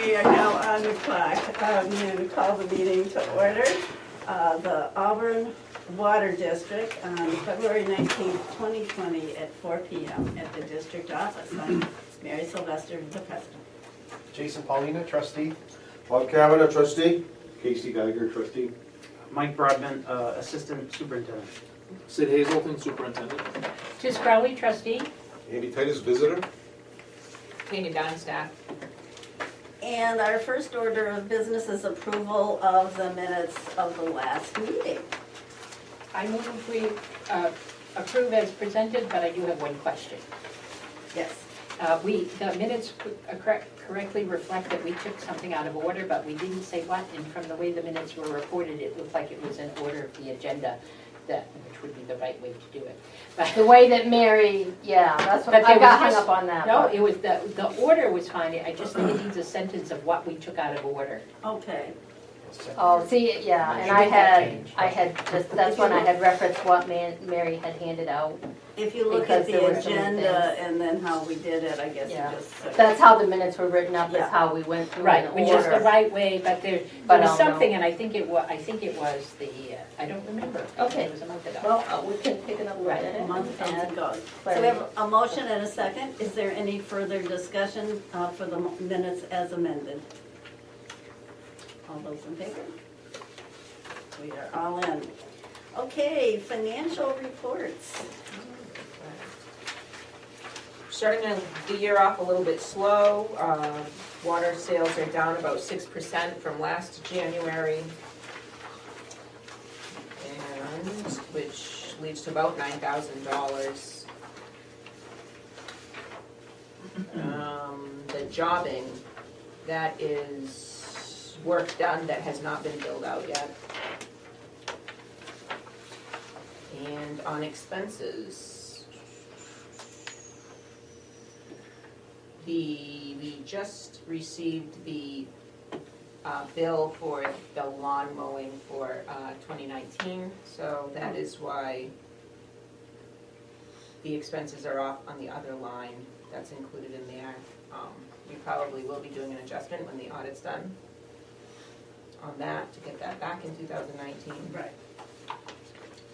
We are now on the clock. I'm going to call the meeting to order. The Auburn Water District on February 19th, 2020 at 4 p.m. at the district office. I'm Mary Sylvester, the president. Jason Paulina, trustee. Bob Kavanaugh, trustee. Casey Geiger, trustee. Mike Broadman, assistant superintendent. Sid Hazelton, superintendent. Tis Crowley, trustee. Andy Titus, visitor. Tina Dunn, staff. And our first order of business is approval of the minutes of the last meeting. I move we approve as presented, but I do have one question. Yes. The minutes correctly reflect that we took something out of order, but we didn't say what, and from the way the minutes were reported, it looked like it was in order of the agenda, which would be the right way to do it. But The way that Mary, yeah, that's what, But I there got was hung just- up on that. no, but- it was, the order was fine, I just think it needs a sentence of what we took out of order. Okay. Oh, see, yeah, and I had just, that's when I had referenced what Mary had handed out. If you look at Because there the were so many agenda things. and then how we did it, I guess you Yeah. just. That's how the minutes were written up, is Yeah. how we went through in Right, which is the order. right way, but there But was I'll know. something, and I think it was the, I don't remember. Okay. It was a month ago. Well, we can take another look Right. at A it. month comes and and goes. So clarity. we have a motion and a second. Is there any further discussion for the minutes as amended? All those in favor? We are all in. Okay, financial reports. Starting the year off a little bit slow. Water sales are down about 6% from last January, and which leads to about $9,000. The jobbing, that is work done that has not been billed out yet. And on expenses, we just received the bill for the lawn mowing for 2019, so that is why the expenses are off on the other line that's included in there. We probably will be doing an adjustment when the audit's done on that to get that back in 2019. Right.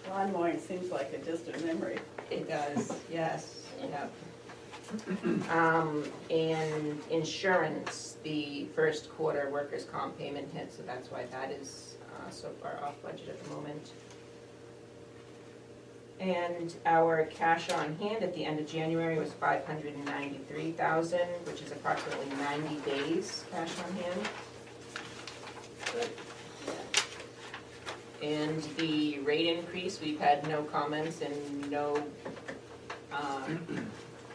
Lawn mowing seems like a distant memory. It does, yes, yep. And insurance, the first quarter workers' comp payment hit, so that's why that is so far off budget at the moment. And our cash on hand at the end of January was $593,000, which is approximately 90 days cash on hand. Good. And the rate increase, we've had no comments and no,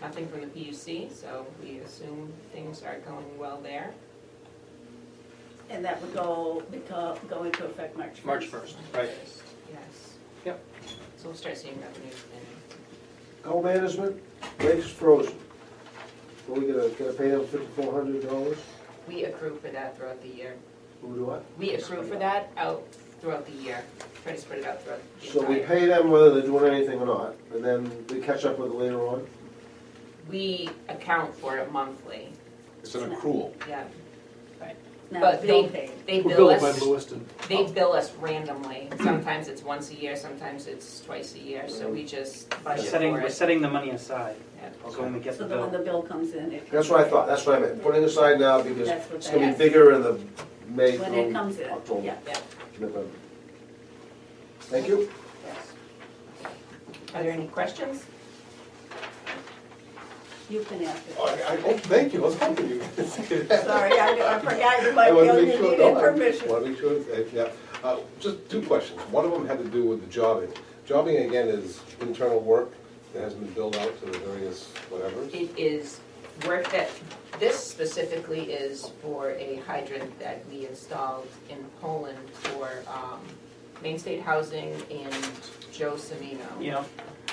nothing from the PUC, so we assume things are going well there. And that would go into effect March 1st. March 1st, right. Yes. Yep. So we'll start seeing revenues then. Coal management, rates frozen. What we gonna pay them $5,400? We accrue for that throughout the year. Who do what? We accrue for that out throughout the year, try to spread it out throughout the So we entire. pay them whether they're doing anything or not, and then we catch up with it later on? We account for it monthly, It's an accrual. yeah. Now, But bill paid. They We're bill billed by us, Lewiston. they bill us randomly. Sometimes it's once a year, sometimes it's twice a year, so we just budget for We're it. setting the money aside, Yeah. so when we get So the that when bill. the bill comes in, it. That's what I thought, that's what I meant, putting aside now because That's what it's that gonna be is. bigger in the May When it through comes in, October, yeah. Yeah. November. Thank you. Are there any questions? You can ask it. Oh, thank you, I was hoping you could say that. Sorry, I forgot you might I feel wanna you make sure- needed no, I permission. wanna make sure, yeah. Just two questions. One of them had to do with the jobbing. Jobbing, again, is internal work that hasn't been billed out to the various whatevers. It is work that, this specifically is for a hydrant that we installed in Poland for Main State Housing and Joe Semino. Yeah,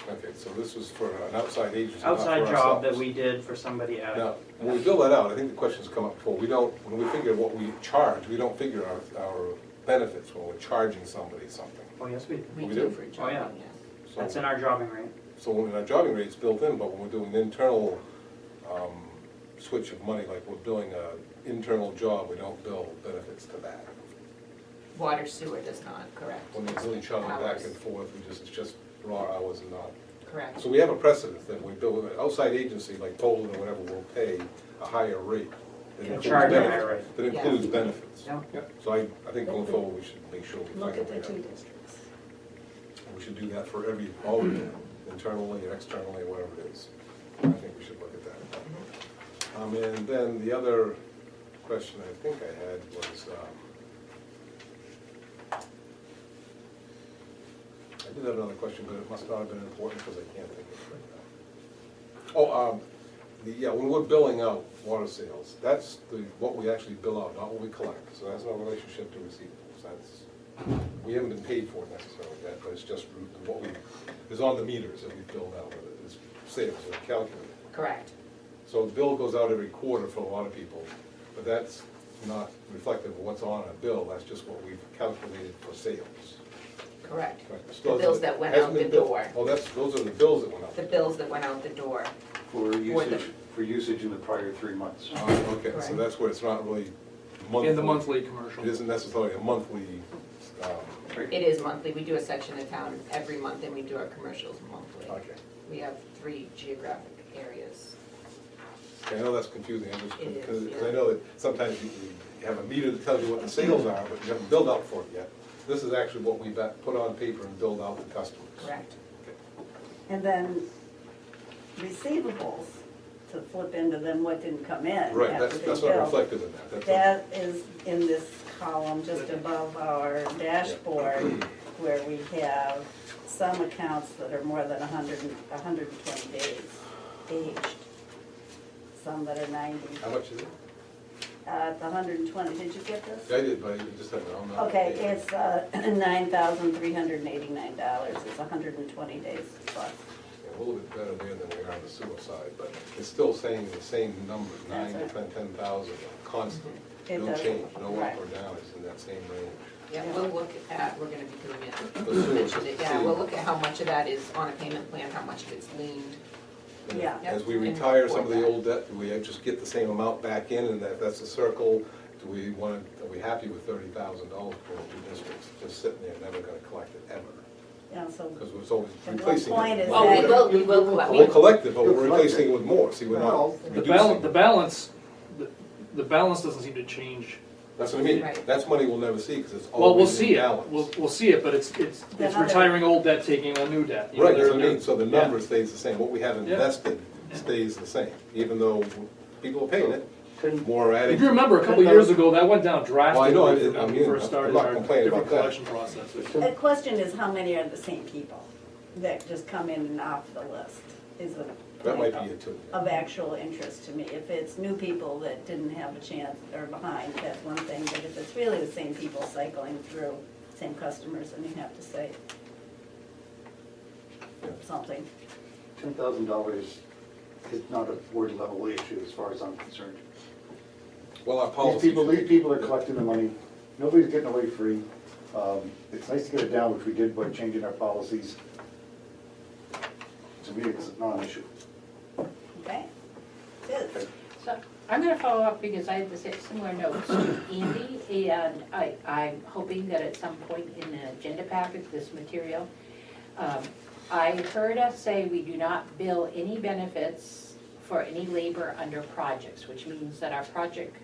Okay, so this was for an outside agency, not for outside job that ourselves. we did for somebody else. Now, when we bill that out, I think the question's come up before, when we figure what we charge, we don't figure our benefits when we're charging somebody something. Oh, yes, we do. We We do do? for Oh, yeah. jobbing, yeah. So- That's in our jobbing rate. So when our jobbing rate's built in, but when we're doing internal switch of money, like we're billing a internal job, we don't bill benefits to that. Water sewer does not, correct? When they bill each other back Hours. and forth, it's just raw hours and not. Correct. So we have a precedent that we bill, an outside agency like Poland or whatever will pay a higher rate. That includes Charge a benefits- higher rate. That includes benefits. Yeah. So I think going forward, we should make sure we Look find at a way the two to. districts. We should do that for all we do, internally or externally, whatever it is. I think we should look at that. And then the other question I think I had was, I did have another question, but it must not have been important because I can't think of it right now. Oh, yeah, when we're billing out water sales, that's what we actually bill out, not what we collect. So that's no relationship to receivables. We haven't been paid for it necessarily yet, but it's just what is on the meters that we billed out, is sales or calculated. Correct. So the bill goes out every quarter for a lot of people, but that's not reflective of what's on a bill, that's just what we've calculated for sales. Correct. Right. The bills that went Hasn't out the been billed. door. Oh, those are the bills that went out. The bills that went out the door. For the- usage in the prior 3 months. Oh, okay, so Correct. that's where it's not really monthly. In the monthly commercial. It isn't necessarily a monthly, It is monthly. We do a section of town every month and we do our commercials monthly. okay. We have 3 geographic areas. I know that's confusing, I'm just, It is, because yeah. I know that sometimes you have a meter that tells you what the sales are, but you haven't billed out for it yet. This is actually what we put on paper and billed out to customers. Correct. And then receivables, to flip into them what didn't come in. Right, after that's they not billed. reflected in that. That's That is in this column just above our dashboard, where we have some accounts that are more than 120 days aged. Some that are 90. How much is it? The 120, did you get this? I did, but I just haven't, I'm not. Okay, it's $9,389, it's 120 days plus. A little bit better there than we are on the sewer side, but it's still saying the same number, That's 9 to right. 10,000, constant, It no doesn't- change, no up right. or down, it's in that same range. Yeah, we'll look at, we're gonna be doing it. The sewer, Mentioned it. Yeah, see. we'll look at how much of that is on a payment plan, how much of it's leaned. And Yeah. As we Yep. retire some of And the report old debt, do we just get the same amount back in, and that's a circle? Are we happy with $30,000 for the two districts, just sitting there, never gonna collect it ever? Yeah, so Because it's always the whole replacing point it. is Well, that. we will collect. We'll collect it, but we're replacing it with more, see, we're not Well, The reducing. balance, the balance doesn't seem to change. That's what I mean, Right. that's money we'll never see, because it's Well, we'll always see in it, balance. we'll see it, but it's Another- retiring old debt, taking on new debt. You know, Right, that's they're- what I mean, so the yeah. number stays the same, what we have Yeah. invested stays the same, even though people are paying it, more adding. If you remember, a couple of years ago, that went down drastically Well, I know, from when we I'm first not started our complaining different about that. collection process. The question is, how many are the same people that just come in and off the list? Is a That might point be it too. of actual interest to me. If it's new people that didn't have a chance or behind, that's one thing, but if it's really the same people cycling through, same customers, then you have to say something. $10,000 is not a board level issue as far as I'm concerned. Well, our These policy. these people are collecting the money, nobody's getting away free. It's nice to get it down, which we did by changing our policies. To me, it's a non-issue. Okay? Good. So I'm gonna follow up because I had the similar notes to Andy, and I'm hoping that at some point in the agenda packet, this material, I heard us say we do not bill any benefits for any labor under projects, which means that our project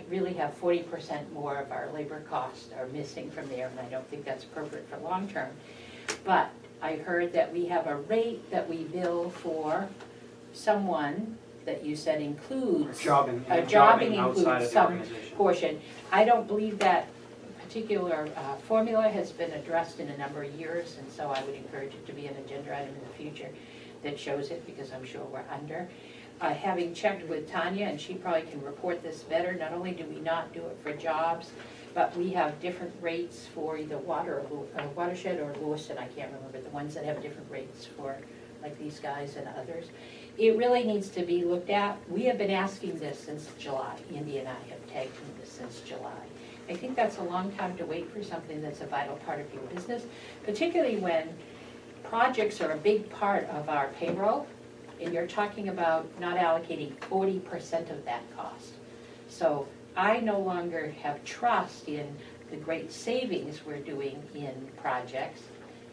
really have 40% more of our labor costs are missing from there, and I don't think that's appropriate for long-term. But I heard that we have a rate that we bill for someone that you said includes. Jobbing Jobbing outside includes of the some organization. portion. I don't believe that particular formula has been addressed in a number of years, and so I would encourage it to be an agenda item in the future that shows it, because I'm sure we're under. Having checked with Tanya, and she probably can report this better, not only do we not do it for jobs, but we have different rates for either watershed or Lewiston, I can't remember, the ones that have different rates for, like these guys and others. It really needs to be looked at. We have been asking this since July. Andy and I have tagged teamed this since July. I think that's a long time to wait for something that's a vital part of your business, particularly when projects are a big part of our payroll. and you're talking about not allocating 40% of that cost. So I no longer have trust in the great savings we're doing in projects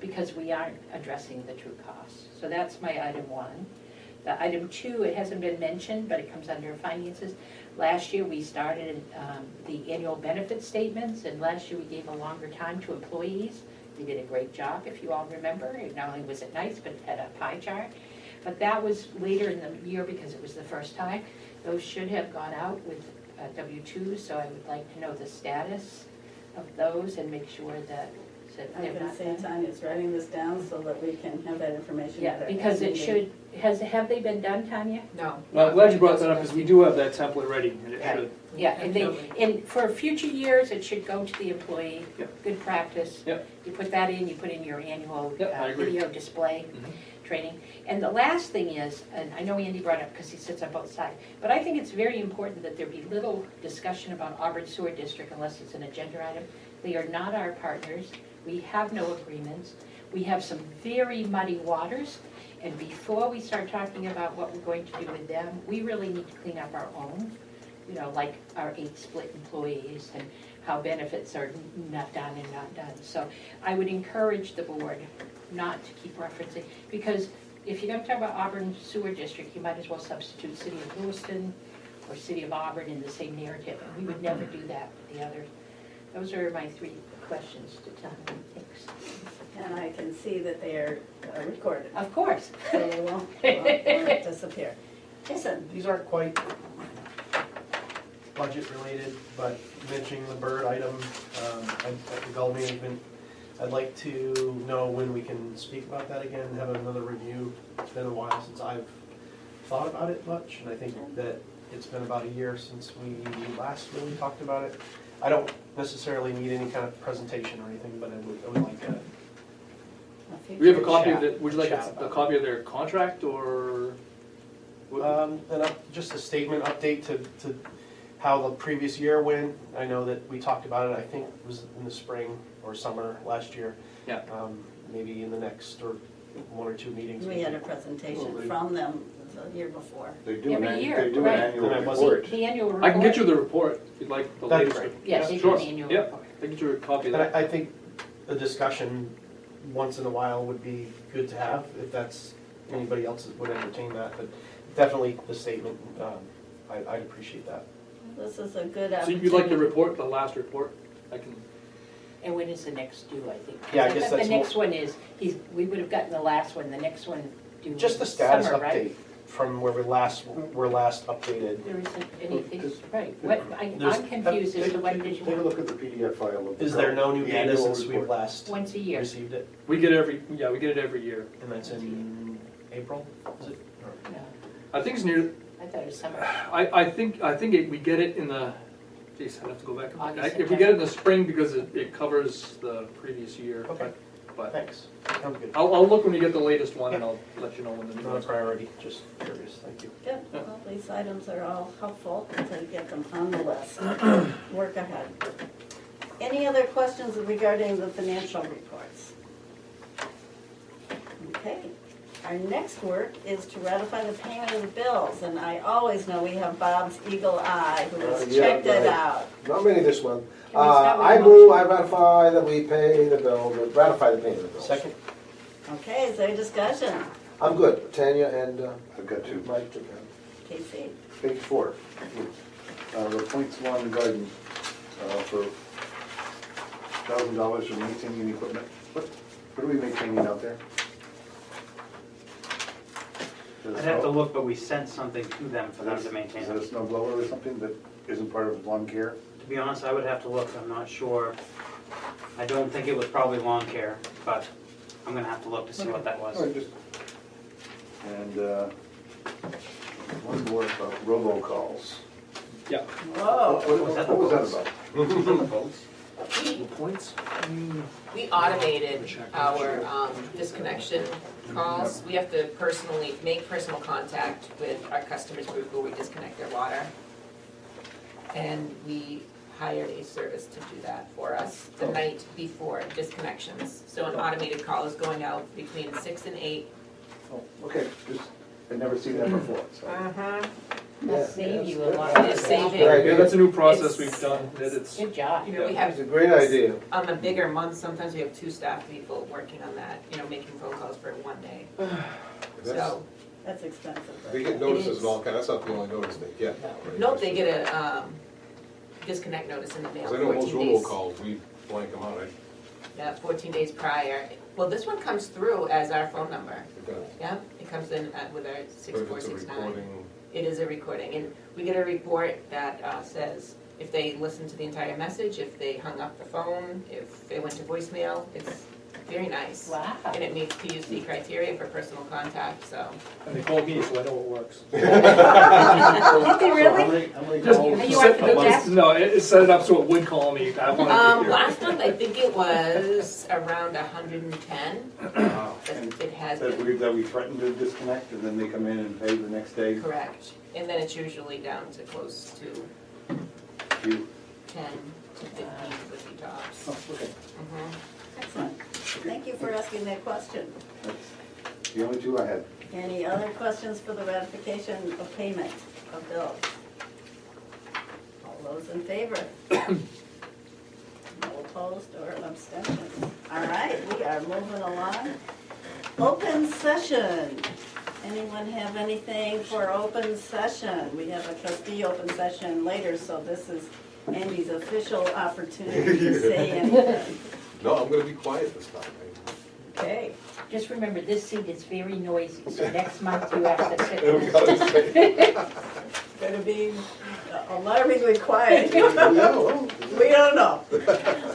because we aren't addressing the true costs. So that's my item 1. The item 2, it hasn't been mentioned, but it comes under finances. Last year, we started the annual benefit statements, and last year we gave a longer time to employees. They did a great job, if you all remember. Not only was it nice, but it had a pie chart. But that was later in the year because it was the first time. Those should have gone out with W-2s, so I would like to know the status of those and make sure that I they're can not see done. Tanya's writing this down so that we can have that information. Yeah, at our because it meeting. should, have they been done, Tanya? No. Well, I'm glad you brought that up, because we do have that template ready, and it Yeah. should. Yeah, and for future years, it should go to the employee. Yep. Good practice. Yep. You put that in, you put in your annual Yep, I agree. video display training. And the last thing is, and I know Andy brought it up because he sits on both sides, but I think it's very important that there be little discussion about Auburn Sewer District unless it's an agenda item. They are not our partners. We have no agreements. We have some very muddy waters. And before we start talking about what we're going to do with them, we really need to clean up our own, like our 8 split employees and how benefits are not done and not done. So I would encourage the board not to keep referencing, because if you're gonna talk about Auburn Sewer District, you might as well substitute City of Lewiston or City of Auburn in the same narrative, and we would never do that with the others. Those are my 3 questions to Tom. Thanks. And I can see that they are recorded, Of course. so they won't disappear. Jason? These aren't quite budget related, but mentioning the bird item, at the Gull Management, I'd like to know when we can speak about that again, have another review. It's been a while since I've thought about it much, and I think that it's been about a year since we last really talked about it. I don't necessarily need any kind of presentation or anything, but I would like to. We have a copy of Chat- it, would you like chat a about copy of their contract, or? Just a statement update to how the previous year went. I know that we talked about it, I think it was in the spring or summer last year. Yeah. Maybe in the next or 1 or 2 meetings. We had a presentation Well, they- from them the year before. They do an, Every year, they do an right. annual And it wasn't- report. The annual report. I can get you the report, if you'd like the That'd be latest. great. Yes, they do Sure. an annual Yep. report. I can get you a copy of And that. I think a discussion once in a while would be good to have, if that's, anybody else would entertain that, but definitely the statement, I'd appreciate that. This is a good So opportunity. you'd like the report, the last report? I can, And when is the next due, I think? 'Cause Yeah, I I guess thought that's the next one is, we would have gotten the last one, the next one due in Just the status summer, right? update from where we're last updated. There isn't anything, Just- right, There's- I'm confused as to when did Take a you, look at the PDF file of the. Is there no new the data annual since we've report. last once a year? received it? we get every year. And that's in April, is it? Or- No, I think it's near, I thought it was summer. I think we get it in the, geez, I'd have to go back. August, If we get it in the spring, because it covers the previous year. Okay. But Thanks, sounds good. I'll look when we get the latest one, and I'll let you know when the new Not a one's. priority, just curious, thank you. Good, well, these items are all helpful to get them on the list. Work ahead. Any other questions regarding the financial reports? Okay, our next work is to ratify the payment of the bills, and I always know we have Bob's eagle eye who has Yeah, checked it right. out. Not many this month. Can we start with I a move, motion? I ratify that we pay the bill, ratify the payment of the bills. Second? Okay, is there discussion? I'm good, Tanya and I've got 2. Mike. Casey? Page 4. The Point Swan Garden, for $1,000 for maintaining equipment. What are we maintaining out there? I'd have to look, but we sent something to them for them to maintain Is that a it. snow blower or something that isn't part of lawn care? To be honest, I would have to look, I'm not sure. I don't think it was probably lawn care, but I'm gonna have to look to see what that was. All right, just, and one more about robocalls. Yeah. Whoa. What was that about? The points? We automated our disconnection calls. We have to make personal contact with our customers before we disconnect their water. And we hired a service to do that for us the night before disconnections. So an automated call is going out between 6 and 8. Oh, okay, just, I I'd never seen that before, so. That'll save you a lot. It is saving. Yeah, that's a new process It's- we've done, that it's, Good job. You know, we It's have, a great idea. on the bigger months, sometimes we have 2 staff people working on that, you know, making phone calls for one day. That's, So, That's expensive. they get notices and all kind, that's not the only notice they get now, right? nope, they get a disconnect notice in the mail, Because I know most 14 rural days. calls, we blank them out, Yeah, 14 days prior. Well, this one comes through as our phone number. it does. Yeah, it comes in with our But if it's a 6469. recording, It is a recording, and we get a report that says if they listened to the entire message, if they hung up the phone, if they went to voicemail. It's very nice. Wow. And it meets PUC criteria for personal contact, so. and they call me, so I know it works. Did they So really? how many Just calls? Are you up for the test? No, it set it up so it would call me, I wanted to hear. Last month, I think it was around 110. Wow. It has That been, we threaten to disconnect and then they come in and pay the next day? correct. And then it's usually down to close to You- 10 to 15 with the tops. Oh, okay. Mhm. Excellent. Thank you for asking that question. That's the only two I had. Any other questions for the ratification of payment of bills? All those in favor? No opposed or abstentions? All right, we are moving along. Open session. Anyone have anything for open session? We have a trustee open session later, so this is Andy's official opportunity to say anything. no, I'm gonna be quiet this time. Okay. Just remember, this seat is very noisy, so next month you have to sit I in. gotta say. Gonna be alarmingly quiet. Yeah, well, We don't know.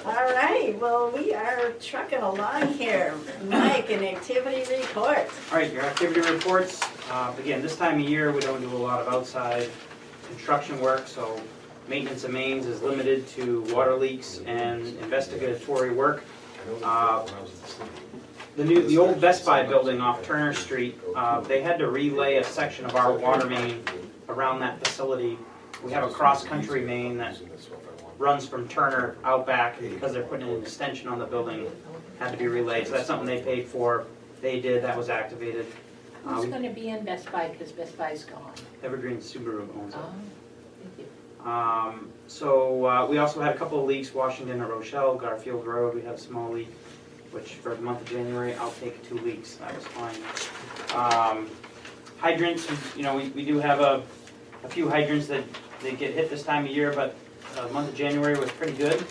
All right, well, we are trucking along here. Mike, an activity report. All right, your activity reports. Again, this time of year, we don't do a lot of outside construction work, so maintenance of mains is limited to water leaks and investigatory work. The old Best Buy building off Turner Street, they had to relay a section of our water main around that facility. We have a cross-country main that runs from Turner out back, and because they're putting an extension on the building, had to be relayed. So that's something they paid for. They did, that was activated. Who's gonna be in Best Buy, because Best Buy's gone? Evergreen Subaru owns it. Oh, thank you. So we also had a couple of leaks, Washington and Rochelle, Garfield Road, we had a small leak, which for the month of January, I'll take 2 leaks, that was fine. Hydrants, we do have a few hydrants that they get hit this time of year, but the month of January was pretty good.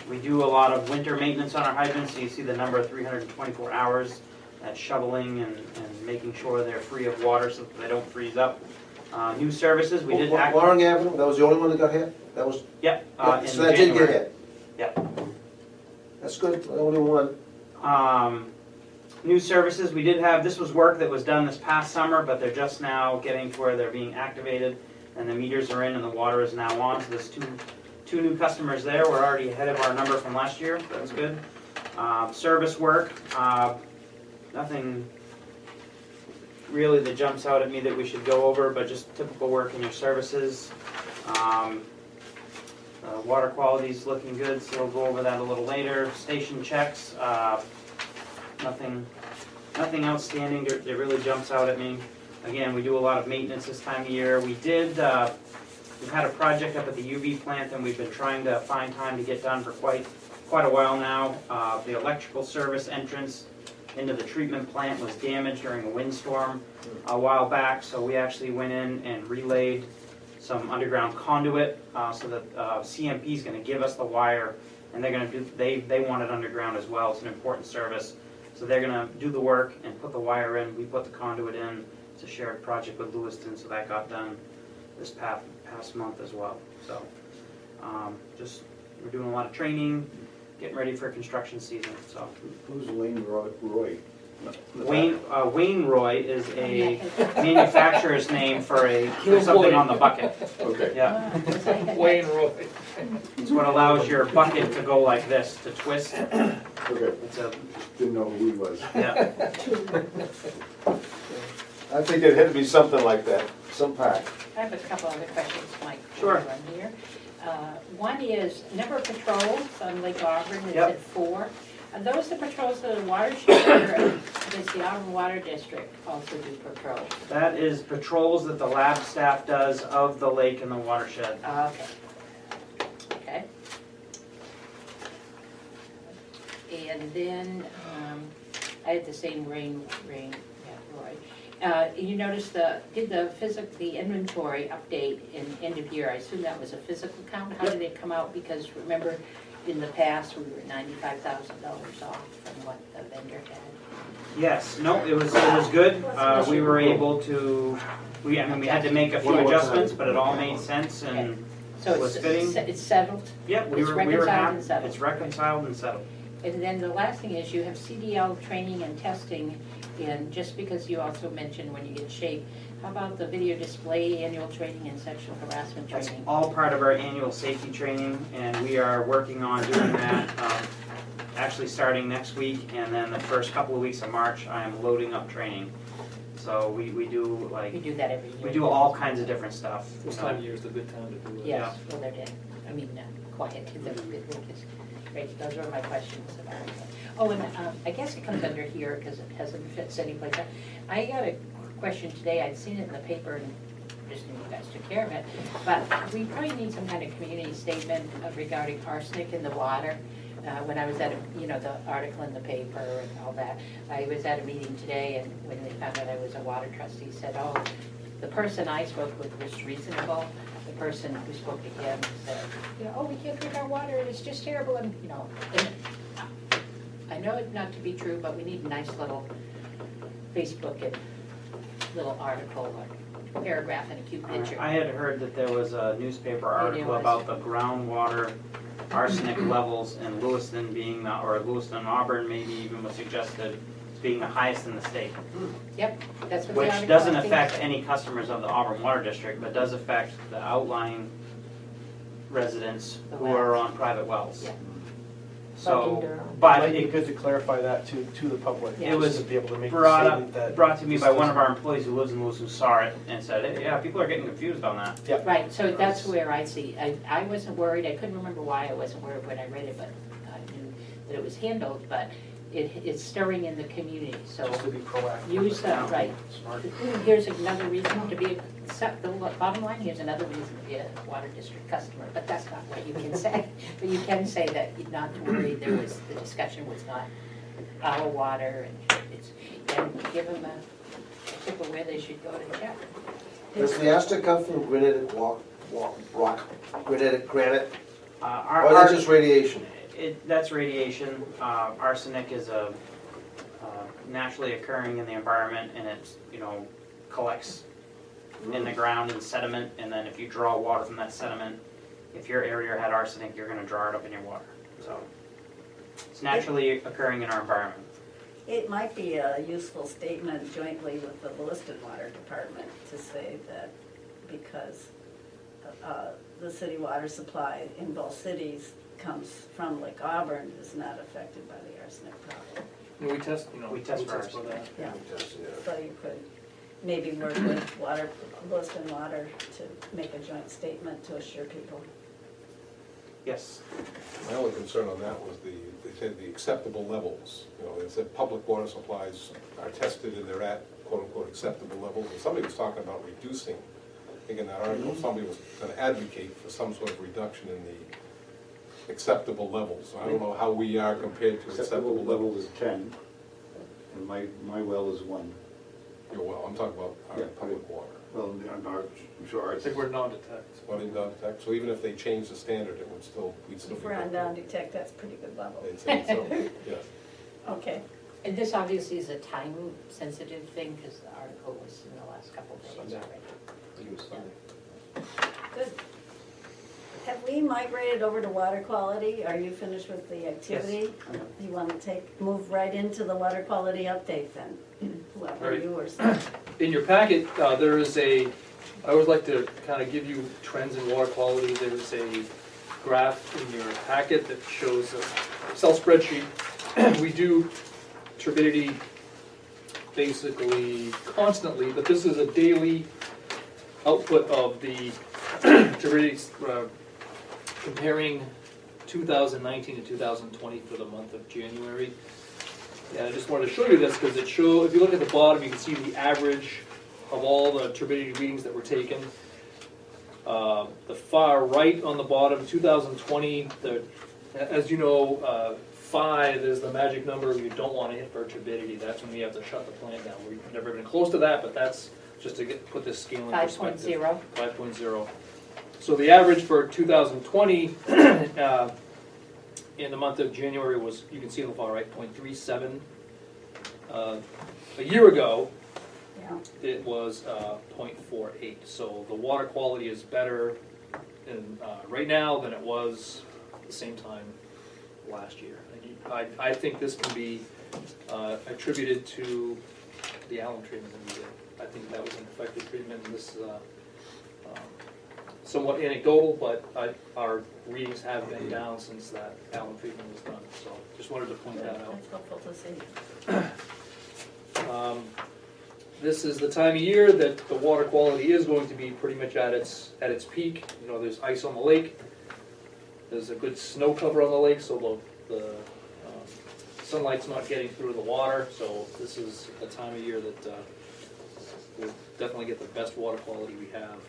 We do a lot of winter maintenance on our hydrants, so you see the number of 324 hours, that's shoveling and making sure they're free of water so that they don't freeze up. New services, we did Warren Avenue, that was the only one that got hit? That was, Yep, in so that did get January. hit? Yep. That's good, the only one. New services, we did have, this was work that was done this past summer, but they're just now getting to where they're being activated and the meters are in and the water is now on. So there's two new customers there. We're already ahead of our number from last year, so that's good. Service work, nothing really that jumps out at me that we should go over, but just typical work in your services. Water quality's looking good, so we'll go over that a little later. Station checks, nothing outstanding that really jumps out at me. Again, we do a lot of maintenance this time of year. We've had a project up at the UV plant and we've been trying to find time to get done for quite a while now. The electrical service entrance into the treatment plant was damaged during a windstorm a while back, so we actually went in and relayed some underground conduit so that CMP is going to give us the wire, and they're going to do. They want it underground as well. It's an important service, so they're going to do the work and put the wire in. We put the conduit in. It's a shared project with Lewiston, so that got done this past month as well. So just we're doing a lot of training, getting ready for construction season. So Who's Wayne Roy? Wayne Roy is a manufacturer's name for something on the bucket. Okay. Yeah, Wayne Roy. it's what allows your bucket to go like this, to twist. Okay, It's a, didn't know who he was. yeah. I think it had to be something like that, some pack. I have a couple other questions, Mike. Sure. while we're on here. One is, number of patrols on Lake Auburn is Yep. at 4. Are those the patrols of the watershed, or does the Auburn Water District also do patrols? That is patrols that the lab staff does of the lake and the watershed. Okay. Okay. And then, I had the same rain, Roy. You noticed did the inventory update in end of year, I assume that was a physical count? How did it come out? Because remember, in the past, we were $95,000 off from what the vendor had. Yes, no, it was good. We were able to, we had to make a few adjustments, but it all made sense and So was fitting. it's settled? Yep, we It's were reconciled happy. and settled. It's reconciled and settled. And then the last thing is you have CDL training and testing, and just because you also mentioned when you get shape, how about the video display annual training and sexual harassment That's training? all part of our annual safety training, and we are working on doing that, actually starting next week, and then the first couple of weeks of March, I am loading up training. So we do We do that every year. we do all kinds of different stuff. This time of year is the good time to do it. Yes, well, they're dead. I mean, quiet, they're good workers. Great, those are my questions about it. Oh, and I guess it comes under here because it hasn't fits anyplace else. I got a question today, I'd seen it in the paper and just knew you guys took care of it. But we probably need some kind of community statement regarding arsenic in the water. When I was at, the article in the paper and all that, I was at a meeting today, and when they found out I was a water trustee, said, oh, the person I spoke with was reasonable. The person who spoke to him said, oh, we can't drink our water, it's just terrible, and, and I know it not to be true, but we need a nice little Facebook and little article or paragraph and a cute picture. I had heard that there was a newspaper article was. about the groundwater arsenic levels in Lewiston being, or Lewiston and Auburn maybe even was suggested as being the highest in the state. Yep, that's what the Which article doesn't I think affect said. any customers of the Auburn Water District, but does affect the outlying residents The who are wells. on private wells. Yeah. So, It but might be it good to clarify that to the public. Yeah. It was to be able to make the brought statement that. brought to me this by one of doesn't- our employees who lives in Lewiston, who saw it and said, hey, yeah, people are getting confused on that. Right, so that's where I see, I wasn't worried, I couldn't remember why I wasn't worried when I read it, but I knew that it was handled, but it's stirring in the community, so Just to be proactive. use that, right. Smart. Here's another reason to be, the bottom line, here's another reason to be a water district customer, but that's not what you can say. But you can say that you're not to worry, the discussion was not our water, and give them a tip of where they should go to check. Does the arsenic come from granitic rock, granitic granite, Our, or is our- that just radiation? That's radiation. Arsenic is a naturally occurring in the environment, and it collects in the ground in sediment, and then if you draw water from that sediment, if your area had arsenic, you're going to draw it up in your water. So it's naturally occurring in our environment. It might be a useful statement jointly with the Lewiston Water Department to say that because the city water supply in both cities comes from Lake Auburn is not affected by the arsenic problem. And we test, We test for for that. Yeah, so you could maybe work with Lewiston Water to make a joint statement to assure people. Yes. My only concern on that was they said the acceptable levels. They said public water supplies are tested and they're at quote-unquote acceptable levels. And somebody was talking about reducing, I think in that article, somebody was going to advocate for some sort of reduction in the acceptable levels. I don't know how we are compared to Acceptable acceptable level levels. is 10, and my well is 1. Well, I'm talking about our Yeah. public water. Well, I'm sure I ours think is. we're non-detect. What in non-detect, so even if they change the standard, it would still, we'd still be. If we're on non-detect, that's a pretty good level. They'd say so, yes. Okay. And this obviously is a time-sensitive thing, because the article was in the last couple of days Sunday. already. Good. Have we migrated over to water quality? Are you finished with the activity? You want to move right into the water quality update then? Whoever Right. you or something. In your packet, there is I always like to kind of give you trends in water quality. There's a graph in your packet that shows a Excel spreadsheet. We do turbidity basically constantly, but this is a daily output of the turbidity comparing 2019 and 2020 for the month of January. And I just wanted to show you this because if you look at the bottom, you can see the average of all the turbidity readings that were taken. The far right on the bottom, 2020, as you know, 5 is the magic number you don't want to hit for turbidity. That's when we have to shut the plant down. We've never been close to that, but that's just to put this scale in perspective. 5.0. 5.0. So the average for 2020 in the month of January was, you can see on the far right, 0.37. A year ago, Yeah. it was 0.48. So the water quality is better right now than it was at the same time last year. I think this can be attributed to the alum treatment that we did. I think that was an effective treatment. And this is somewhat anecdotal, but our readings have been down since that alum treatment was done. So just wanted to point that out. That's helpful to see. This is the time of year that the water quality is going to be pretty much at its peak. You know, there's ice on the lake. There's a good snow cover on the lake, so the sunlight's not getting through the water. So this is the time of year that we'll definitely get the best water quality we have.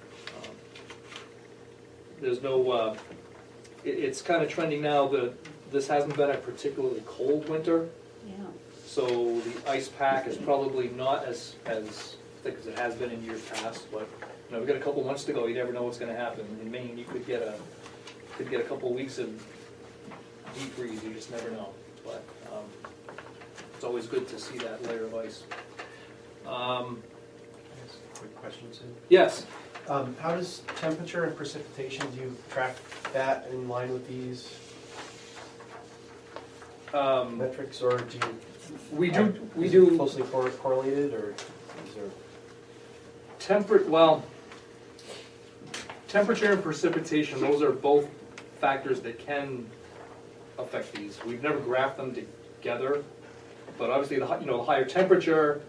There's no, it's kind of trending now that this hasn't been a particularly cold winter. Yeah. So the ice pack is probably not as thick as it has been in years past, but you know, we've got a couple months to go. You never know what's going to happen. In Maine, you could get a couple of weeks of deep freeze. You just never know. But it's always good to see that layer of ice. Quick question, Sue. Yes. How does temperature and precipitation, do you track that in line with these metrics, or do you? We is it do closely correlated, or is there? Temperature and precipitation, those are both factors that can affect these. We've never graphed them together, but obviously the higher temperature,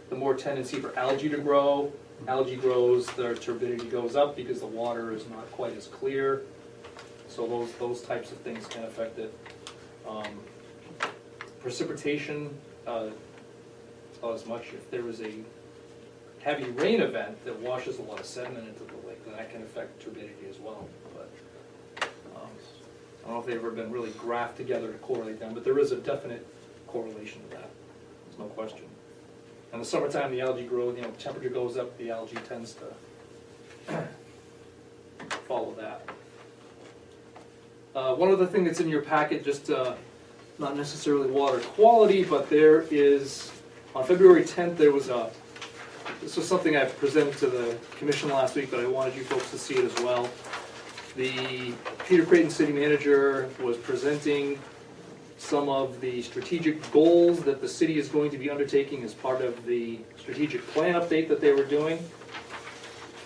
the more tendency for algae to grow. Algae grows, their turbidity goes up because the water is not quite as clear. So those types of things can affect it. Precipitation, not as much. If there is a heavy rain event that washes a lot of sediment into the lake, then that can affect turbidity as well. But I don't know if they've ever been really graphed together to correlate them, but there is a definite correlation to that. There's no question. In the summertime, the algae grows, temperature goes up, the algae tends to follow that. One other thing that's in your packet, just not necessarily water quality, but there is, on February 10th, this was something I presented to the commission last week, but I wanted you folks to see it as well. The Peter Creighton City Manager was presenting some of the strategic goals that the city is going to be undertaking as part of the strategic plan update that they were doing.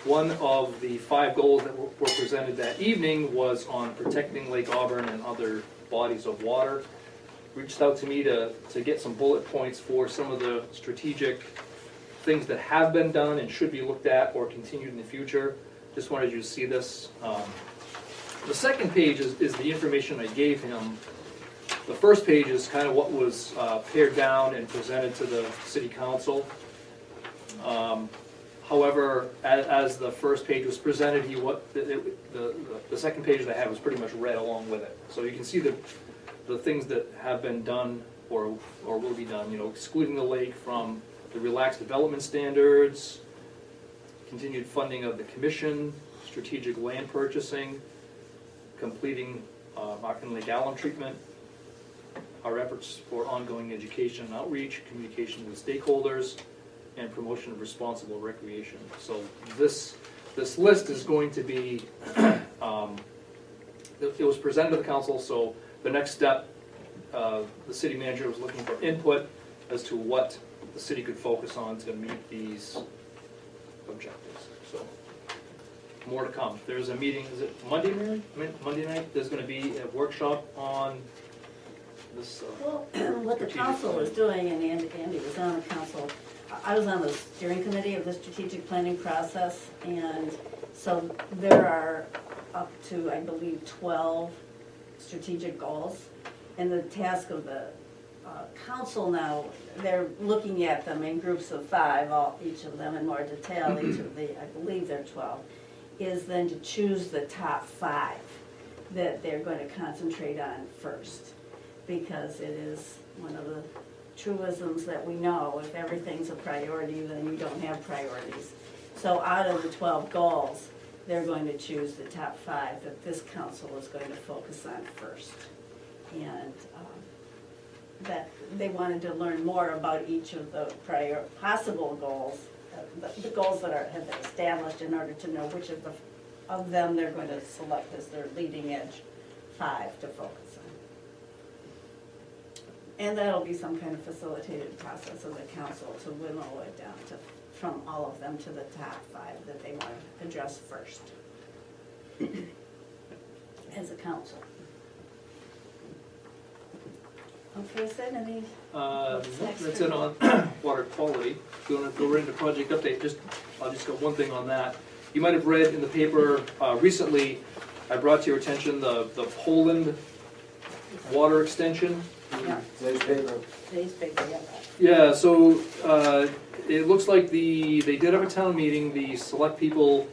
One of the 5 goals that were presented that evening was on protecting Lake Auburn and other bodies of water. Reached out to me to get some bullet points for some of the strategic things that have been done and should be looked at or continued in the future. Just wanted you to see this. The second page is the information I gave him. The first page is kind of what was pared down and presented to the city council. However, as the first page was presented, the second page that I had was pretty much read along with it. So you can see the things that have been done or will be done, excluding the lake from the relaxed development standards, continued funding of the commission, strategic land purchasing, completing Martin Lake alum treatment, our efforts for ongoing education and outreach, communication with stakeholders, and promotion of responsible recreation. So this list is going to be, it was presented to the council, so the next step, the city manager was looking for input as to what the city could focus on to meet these objectives. So more to come. There's a meeting, is it Monday, Mary? Monday night? There's going to be a workshop on this. Well, what the council was doing, and Andy was on the council, I was on the steering committee of the strategic planning process, and so there are up to, I believe, 12 strategic goals. And the task of the council now, they're looking at them in groups of 5, each of them in more detail, each of the, I believe there are 12, is then to choose the top 5 that they're going to concentrate on first. Because it is one of the truisms that we know, if everything's a priority, then you don't have priorities. So out of the 12 goals, they're going to choose the top 5 that this council is going to focus on first. And that they wanted to learn more about each of the possible goals, the goals that have been established, in order to know which of them they're going to select as their leading edge 5 to focus on. And that'll be some kind of facilitated process of the council to winnow it down from all of them to the top 5 that they want to address first as a council. Okay, Sid, any? That's it on water quality. If you want to go right into project update, I'll just go one thing on that. You might have read in the paper recently, I brought to your attention the Poland water extension. Yeah. Today's paper. Today's paper, yeah. Yeah, so it looks like they did have a town meeting. The select people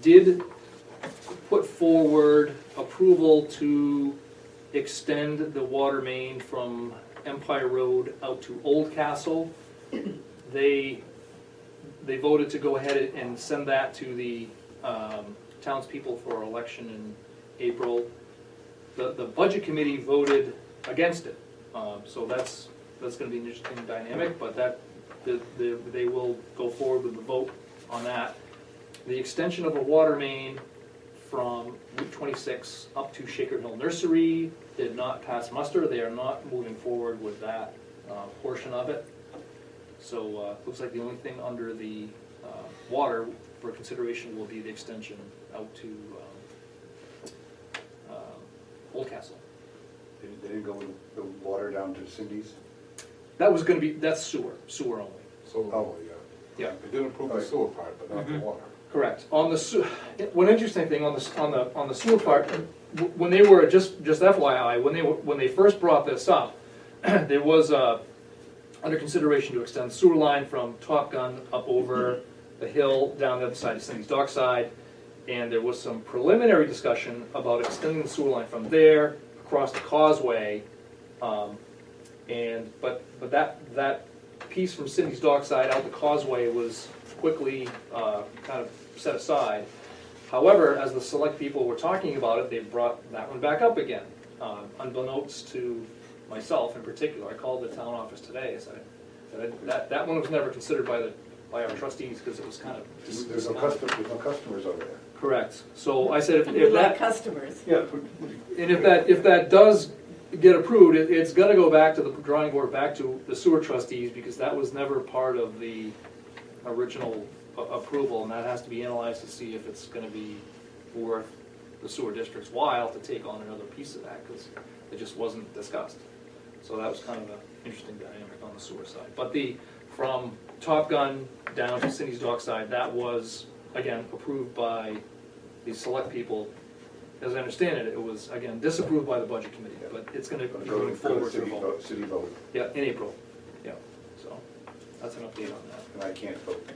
did put forward approval to extend the water main from Empire Road out to Old Castle. They voted to go ahead and send that to the townspeople for election in April. The budget committee voted against it, so that's going to be an interesting dynamic. But they will go forward with the vote on that. The extension of a water main from Route 26 up to Shaker Hill Nursery did not pass muster. They are not moving forward with that portion of it. So looks like the only thing under the water for consideration will be the extension out to Old Castle. They didn't go with the water down to Cindy's? That was going to be, that's sewer only. So, Oh. yeah. Yeah. They did approve the sewer part, but not the water. Correct. On the one interesting thing on the sewer part, when they were just FYI, when they first brought this up, there was under consideration to extend the sewer line from Top Gun up over the hill down the other side of Cindy's Dockside, and there was some preliminary discussion about extending the sewer line from there across the causeway, but that piece from Cindy's Dockside out the causeway was quickly kind of set aside. However, as the select people were talking about it, they brought that one back up again, unbeknownst to myself in particular. I called the town office today. I said that one was never considered by our trustees because it was kind of There's no customers over there. correct. So I said We if like that customers. Yeah. and if that does get approved, it's going to go back to the drawing board, back to the sewer trustees, because that was never part of the original approval, and that has to be analyzed to see if it's going to be worth the sewer district's while to take on another piece of that, because it just wasn't discussed. So that was kind of an interesting dynamic on the sewer side. But from Top Gun down to Cindy's Dockside, that was, again, approved by the select people. As I understand it, it was, again, disapproved by the budget committee, but it's going to be moving forward to vote. City vote, Yeah, in April. Yeah, so that's an update on that. and I can't vote.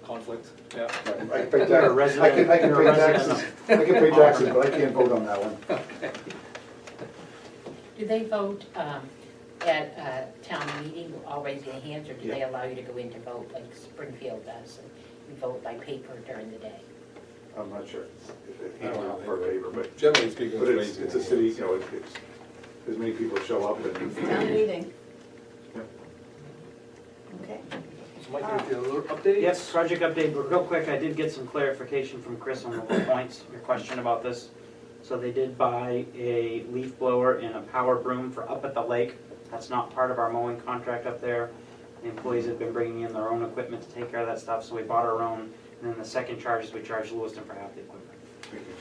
Conflict, yeah. I can pay You're a resident- I can you're a pay resident taxes, of I can pay taxes, but I can't vote on that one. Do they vote at a town meeting, all raising their hands, or do they allow you to go in to vote like Springfield does? And you vote by paper during the day? I'm not sure. I don't know. For paper, but Generally speaking, but it's it's raising a city, hands. you know, it's, as many people show up and. Town meeting. Yep. Okay. So Mike, you have a little update? Yes, project update, but real quick, I did get some clarification from Chris on the points, your question about this. So they did buy a leaf blower and a power broom for up at the lake. That's not part of our mowing contract up there. The employees have been bringing in their own equipment to take care of that stuff, so we bought our own. And then the second charge is we charge Lewiston for half the equipment.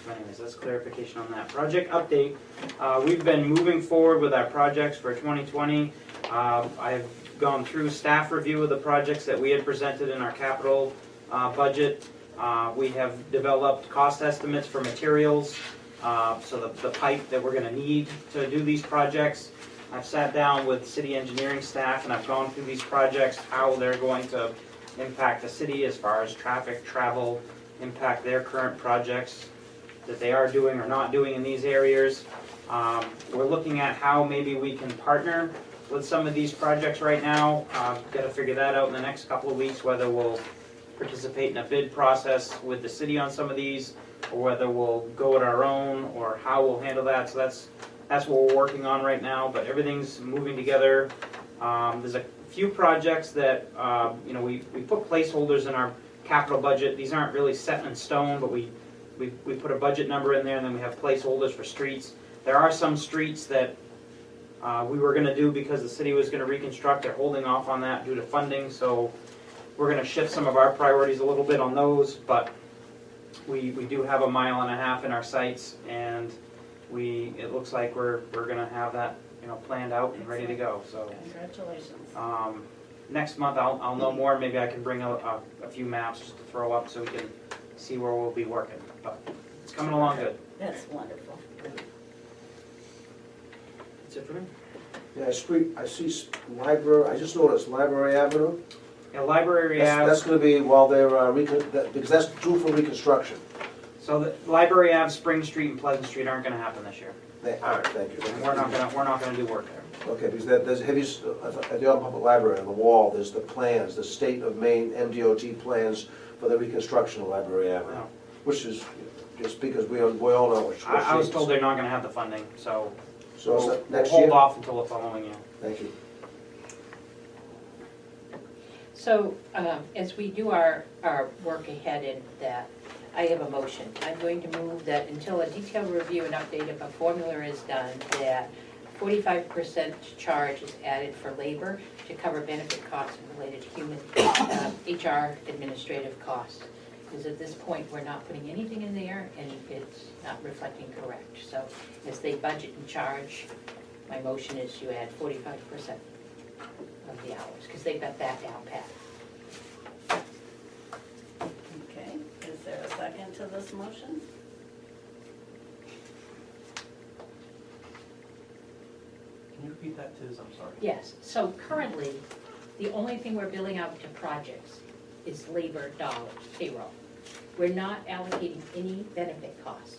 So anyways, that's clarification on that. Project update, we've been moving forward with our projects for 2020. I've gone through staff review of the projects that we had presented in our capital budget. We have developed cost estimates for materials. So the pipe that we're gonna need to do these projects, I've sat down with city engineering staff and I've gone through these projects, how they're going to impact the city as far as traffic, travel, impact their current projects that they are doing or not doing in these areas. We're looking at how maybe we can partner with some of these projects right now. Gotta figure that out in the next couple of weeks, whether we'll participate in a bid process with the city on some of these, or whether we'll go it our own, or how we'll handle that. So that's what we're working on right now, but everything's moving together. There's a few projects that, we put placeholders in our capital budget. These aren't really set in stone, but we put a budget number in there, and then we have placeholders for streets. There are some streets that we were gonna do because the city was gonna reconstruct. They're holding off on that due to funding, so we're gonna shift some of our priorities a little bit on those, but we do have 1.5 miles in our sights, and it looks like we're gonna have that, planned out and ready to go, so. Congratulations. Next month, I'll know more. Maybe I can bring a few maps just to throw up so we can see where we'll be working, but it's coming along good. That's wonderful. That's it for me. Yeah, I see library, I just noticed Library Avenue. Yeah, library That's Ave, gonna be while they're, because that's due for reconstruction. so the library Ave, Spring Street and Pleasant Street aren't gonna happen this year. They aren't, thank you. And we're not gonna do work there. Okay, because there's, at the Auburn Public Library, on the wall, there's the plans, the state of Maine MDOT plans for the reconstruction of Library Avenue, No. which is, just because we all know what I was shape told it's- they're not gonna have the funding, so So is we'll that next hold year? off until the following year. Thank you. So, as we do our work ahead in that, I have a motion. I'm going to move that until a detailed review and update of a formula is done, that 45% charge is added for labor to cover benefit costs and related human, HR administrative costs. Because at this point, we're not putting anything in there and it's not reflecting correct. So as they budget and charge, my motion is you add 45% of the hours, because they've got that down pat. Okay, is there a second to this motion? Can you repeat that, Tiz? I'm sorry. Yes, so currently, the only thing we're billing out to projects is labor dollars, payroll. We're not allocating any benefit costs.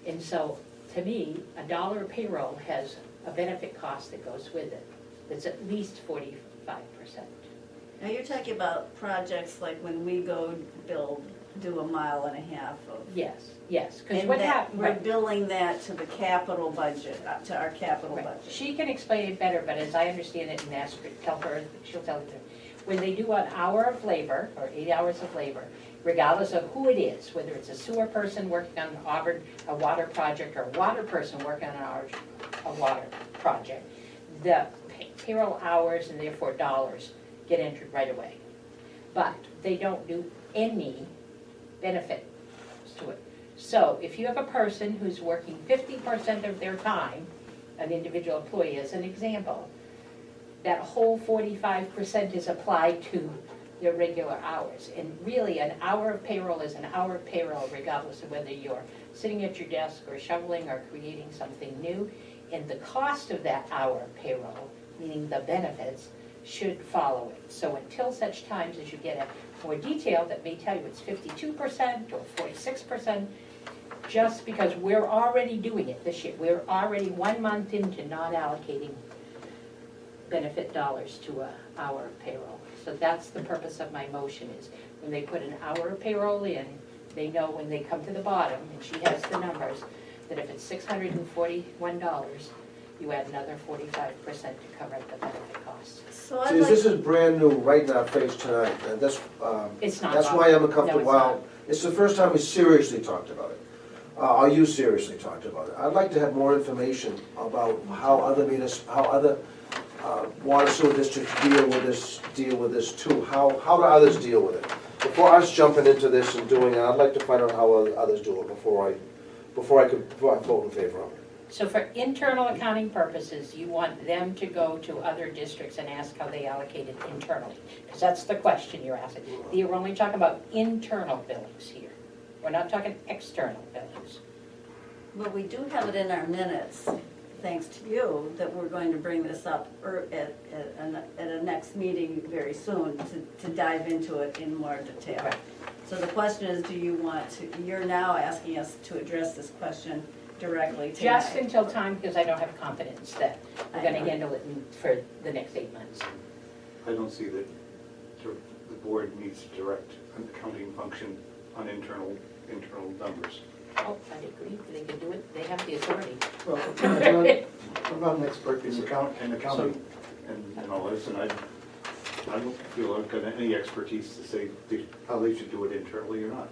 And so, to me, $1 of payroll has a benefit cost that goes with it, that's at least 45%. Now, you're talking about projects like when we go do 1.5 miles of. Yes, yes, because And what that, happened. we're billing that to the capital budget, to our capital Right. budget. She can explain it better, but as I understand it and ask her, tell her, she'll tell you. When they do an hour of labor, or 8 hours of labor, regardless of who it is, whether it's a sewer person working on Auburn, a water project, or a water person working on a water project, the payroll hours and therefore dollars get entered right away. But they don't do any benefit to it. So if you have a person who's working 50% of their time, an individual employee as an example, that whole 45% is applied to their regular hours. And really, an hour of payroll is an hour of payroll regardless of whether you're sitting at your desk or shoveling or creating something new. And the cost of that hour of payroll, meaning the benefits, should follow it. So until such times as you get a more detail that may tell you it's 52% or 46%, just because we're already doing it this year. We're already 1 month into not allocating benefit dollars to an hour of payroll. So that's the purpose of my motion, is when they put an hour of payroll in, they know when they come to the bottom, and she has the numbers, that if it's $641, you add another 45% to cover the benefit costs. So I'd See, like, this is brand new, right in our face tonight, and It's not. that's why I'm No, uncomfortable. it's Well, it's the first time we seriously talked about it. Or you seriously talked about it. I'd like to have more information about how other water sewer districts deal with this too. How do others deal with it? Before us jumping into this and doing it, I'd like to find out how others do it before I vote in favor of it. So for internal accounting purposes, you want them to go to other districts and ask how they allocate it internally? Because that's the question you're asking. You're only talking about internal billings here. We're not talking external billings. But we do have it in our minutes, thanks to you, that we're going to bring this up at a next meeting very soon to dive into it in more detail. Right. So the question is, do you want to, you're now asking us to address this question directly tonight? Just until time, because I don't have confidence that we're gonna handle it for the next 8 months. I don't see that the board needs to direct an accounting function on internal numbers. Oh, I agree, they can do it, they have the authority. Well, I'm not an expert in accounting and all this, and I don't feel I've got any expertise to say how they should do it internally or not.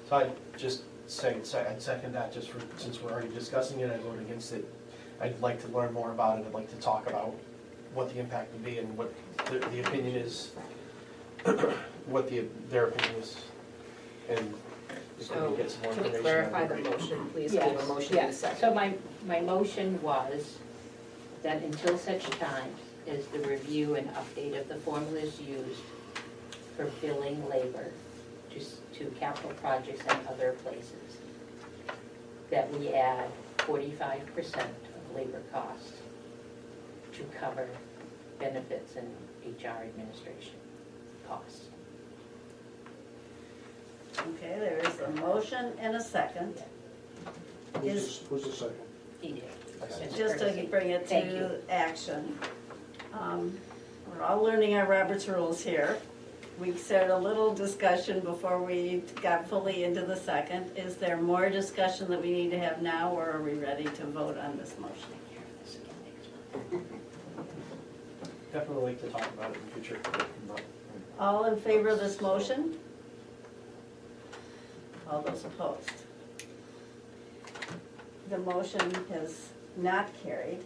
So I'd just say, I'd second that, just for, since we're already discussing it, I vote against it. I'd like to learn more about it, I'd like to talk about what the impact would be and what the opinion is, what their opinion is, and just So, maybe get some more can we information. clarify the motion, please? We have a motion in a Yes. second. So my motion was that until such time as the review and update of the formulas used for billing labor to capital projects and other places, that we add 45% of labor costs to cover benefits and HR administration costs. Okay, there is a motion and a second. Who's the second? He did. Just to bring it Thank to you. action. We're all learning our Robert's rules here. We started a little discussion before we got fully into the second. Is there more discussion that we need to have now, or are we ready to vote on this motion? Definitely like to talk about it in the future. All in favor of this motion? All those opposed? The motion has not carried.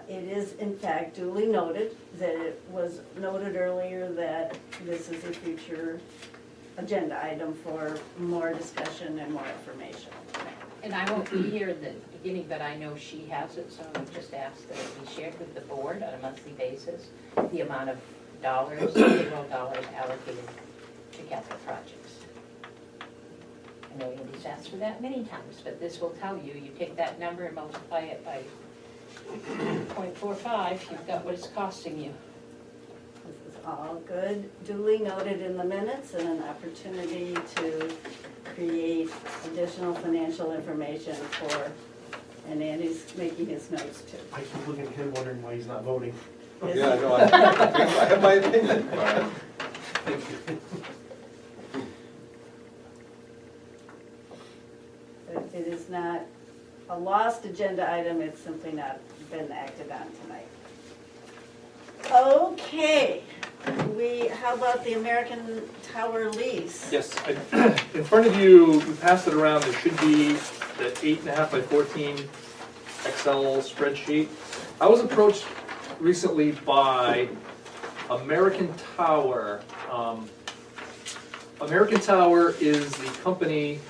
It is in fact duly noted that it was noted earlier that this is a future agenda item for more discussion and more information. And I won't be here at the beginning, but I know she has it, so I would just ask that it be shared with the board on a monthly basis, the amount of dollars, payroll dollars allocated to capital projects. I know Andy's asked for that many times, but this will tell you, you take that number and multiply it by 0.45, you've got what it's costing you. This is all good, duly noted in the minutes, and an opportunity to create additional financial information for, and Andy's making his notes too. I keep looking at him wondering why he's not voting. Yeah, no, I have my opinion, but It is not a lost agenda item, it's simply not been acted on tonight. Okay, how about the American Tower lease? Yes, in front of you, we passed it around, there should be the 8.5 by 14 Excel spreadsheet. I was approached recently by American Tower. American Tower is the company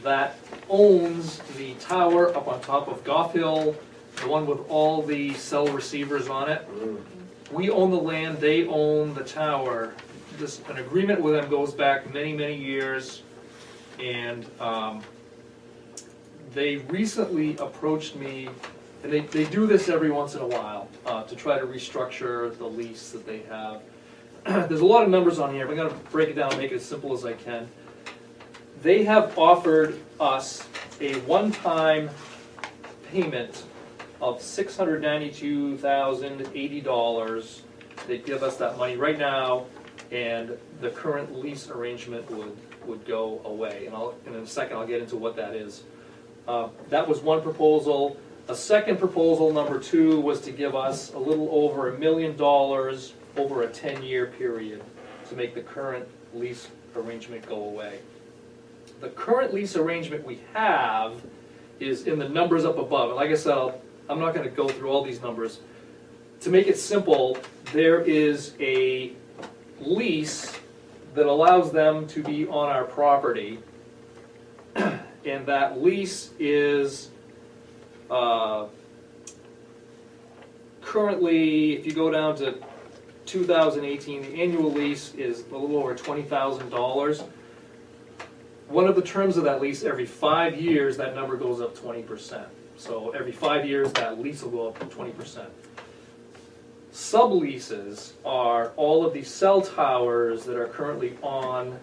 that owns the tower up on top of Goff Hill, the one with all the cell receivers on it. We own the land, they own the tower. An agreement with them goes back many, many years, and they recently approached me, and they do this every once in a while to try to restructure the lease that they have. There's a lot of numbers on here, but I'm going to break it down and make it as simple as I can. They have offered us a one-time payment of $692,080. They give us that money right now, and the current lease arrangement would go away. And in a second, I'll get into what that is. That was one proposal. A second proposal, number 2, was to give us a little over $1 million over a 10-year period to make the current lease arrangement go away. The current lease arrangement we have is in the numbers up above. And like I said, I'm not going to go through all these numbers. To make it simple, there is a lease that allows them to be on our property. And that lease is currently, if you go down to 2018, the annual lease is a little over $20,000. one of the terms of that lease, every 5 years, that number goes up 20%. So every 5 years, that lease will go up 20%. Subleases are all of the cell towers that are currently on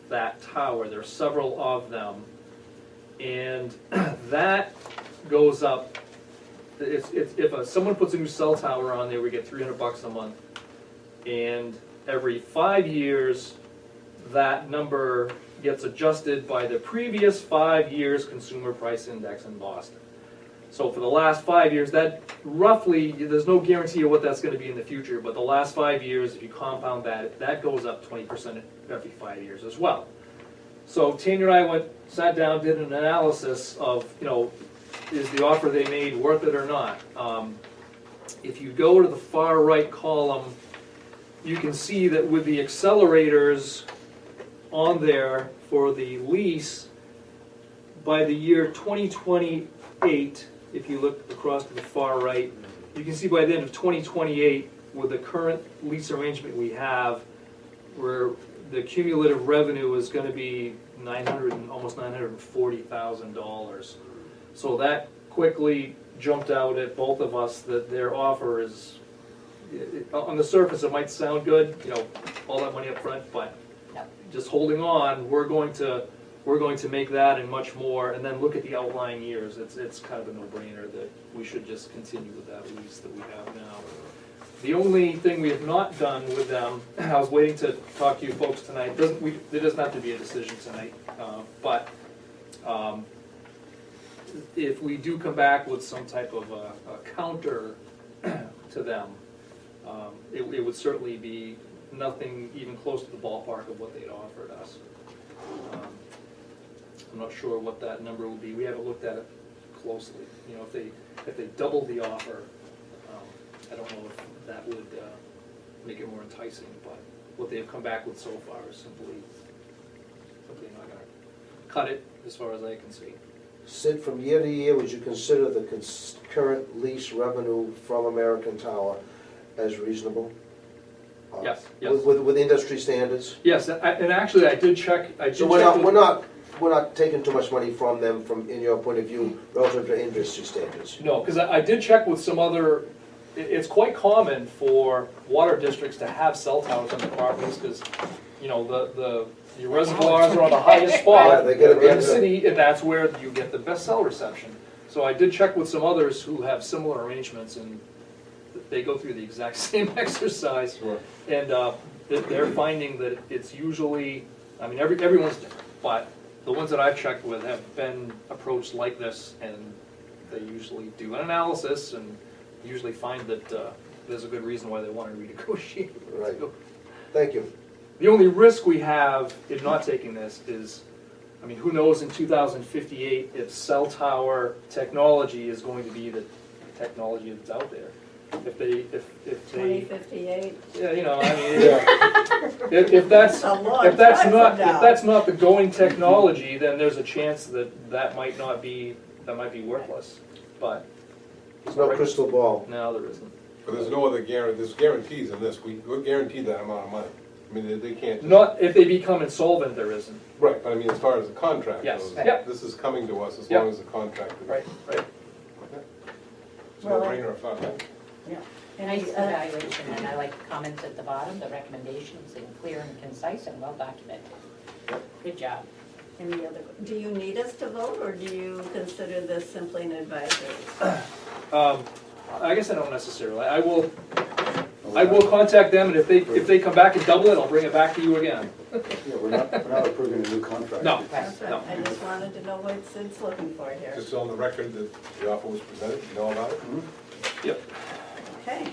that tower. There are several of them. And that goes up, if someone puts a new cell tower on there, we get $300 a month. And every 5 years, that number gets adjusted by the previous 5 years consumer price index in Boston. So for the last 5 years, that roughly, there's no guarantee of what that's going to be in the future, but the last 5 years, if you compound that, that goes up 20% every 5 years as well. So Tanya and I sat down, did an analysis of, is the offer they made worth it or not? If you go to the far right column, you can see that with the accelerators on there for the lease, by the year 2028, if you look across to the far right, you can see by the end of 2028, with the current lease arrangement we have, where the cumulative revenue is going to be almost $940,000. So that quickly jumped out at both of us that their offer is, on the surface, it might sound good, all that money up front, but just holding on, we're going to make that and much more, and then look at the outlying years. It's kind of a no-brainer that we should just continue with that lease that we have now. The only thing we have not done with them, I was waiting to talk to you folks tonight. There doesn't have to be a decision tonight, but if we do come back with some type of a counter to them, it would certainly be nothing even close to the ballpark of what they'd offered us. I'm not sure what that number will be. We haven't looked at it closely. If they doubled the offer, I don't know if that would make it more enticing. But what they've come back with so far is simply not going to cut it, as far as I can see. Sid, from year to year, would you consider the current lease revenue from American Tower as reasonable? Yes. With industry standards? Yes, and actually I did check. So we're not taking too much money from them, in your point of view, relative to industry standards? No, because I did check with some other. It's quite common for water districts to have cell towers on their properties because, the reservoirs are on the highest spot in the city, and that's where you get the best cell reception. So I did check with some others who have similar arrangements, and they go through the exact same exercise. Sure. And they're finding that it's usually, everyone's different, but the ones that I've checked with have been approached like this, and they usually do an analysis and usually find that there's a good reason why they want to renegotiate. Right. Thank you. The only risk we have in not taking this is, who knows in 2058 if cell tower technology is going to be the technology that's out there. If they 2058. If that's not the going technology, then there's a chance that might be worthless. But There's no crystal ball. no, there isn't. But there's no other there's guarantees in this, we're guaranteed that amount of money. They can't. Not if they become insolvent, there isn't. Right, but as far as the contract Yes. goes, Yep. this is coming to us as Yep. long as the contract is. Right. It's no brainer, if not, right? Nice evaluation, and I like the comments at the bottom, the recommendations, and clear and concise and well documented. Good job. Any other, do you need us to vote, or do you consider this simply an advisory? I guess I don't necessarily. I will contact them, and if they come back and double it, I'll bring it back to you again. Yeah, we're not approving a new contract. No. That's right. No. I just wanted to know what Sid's looking for here. Just on the record that the offer was presented, you know about it? Yep. Okay.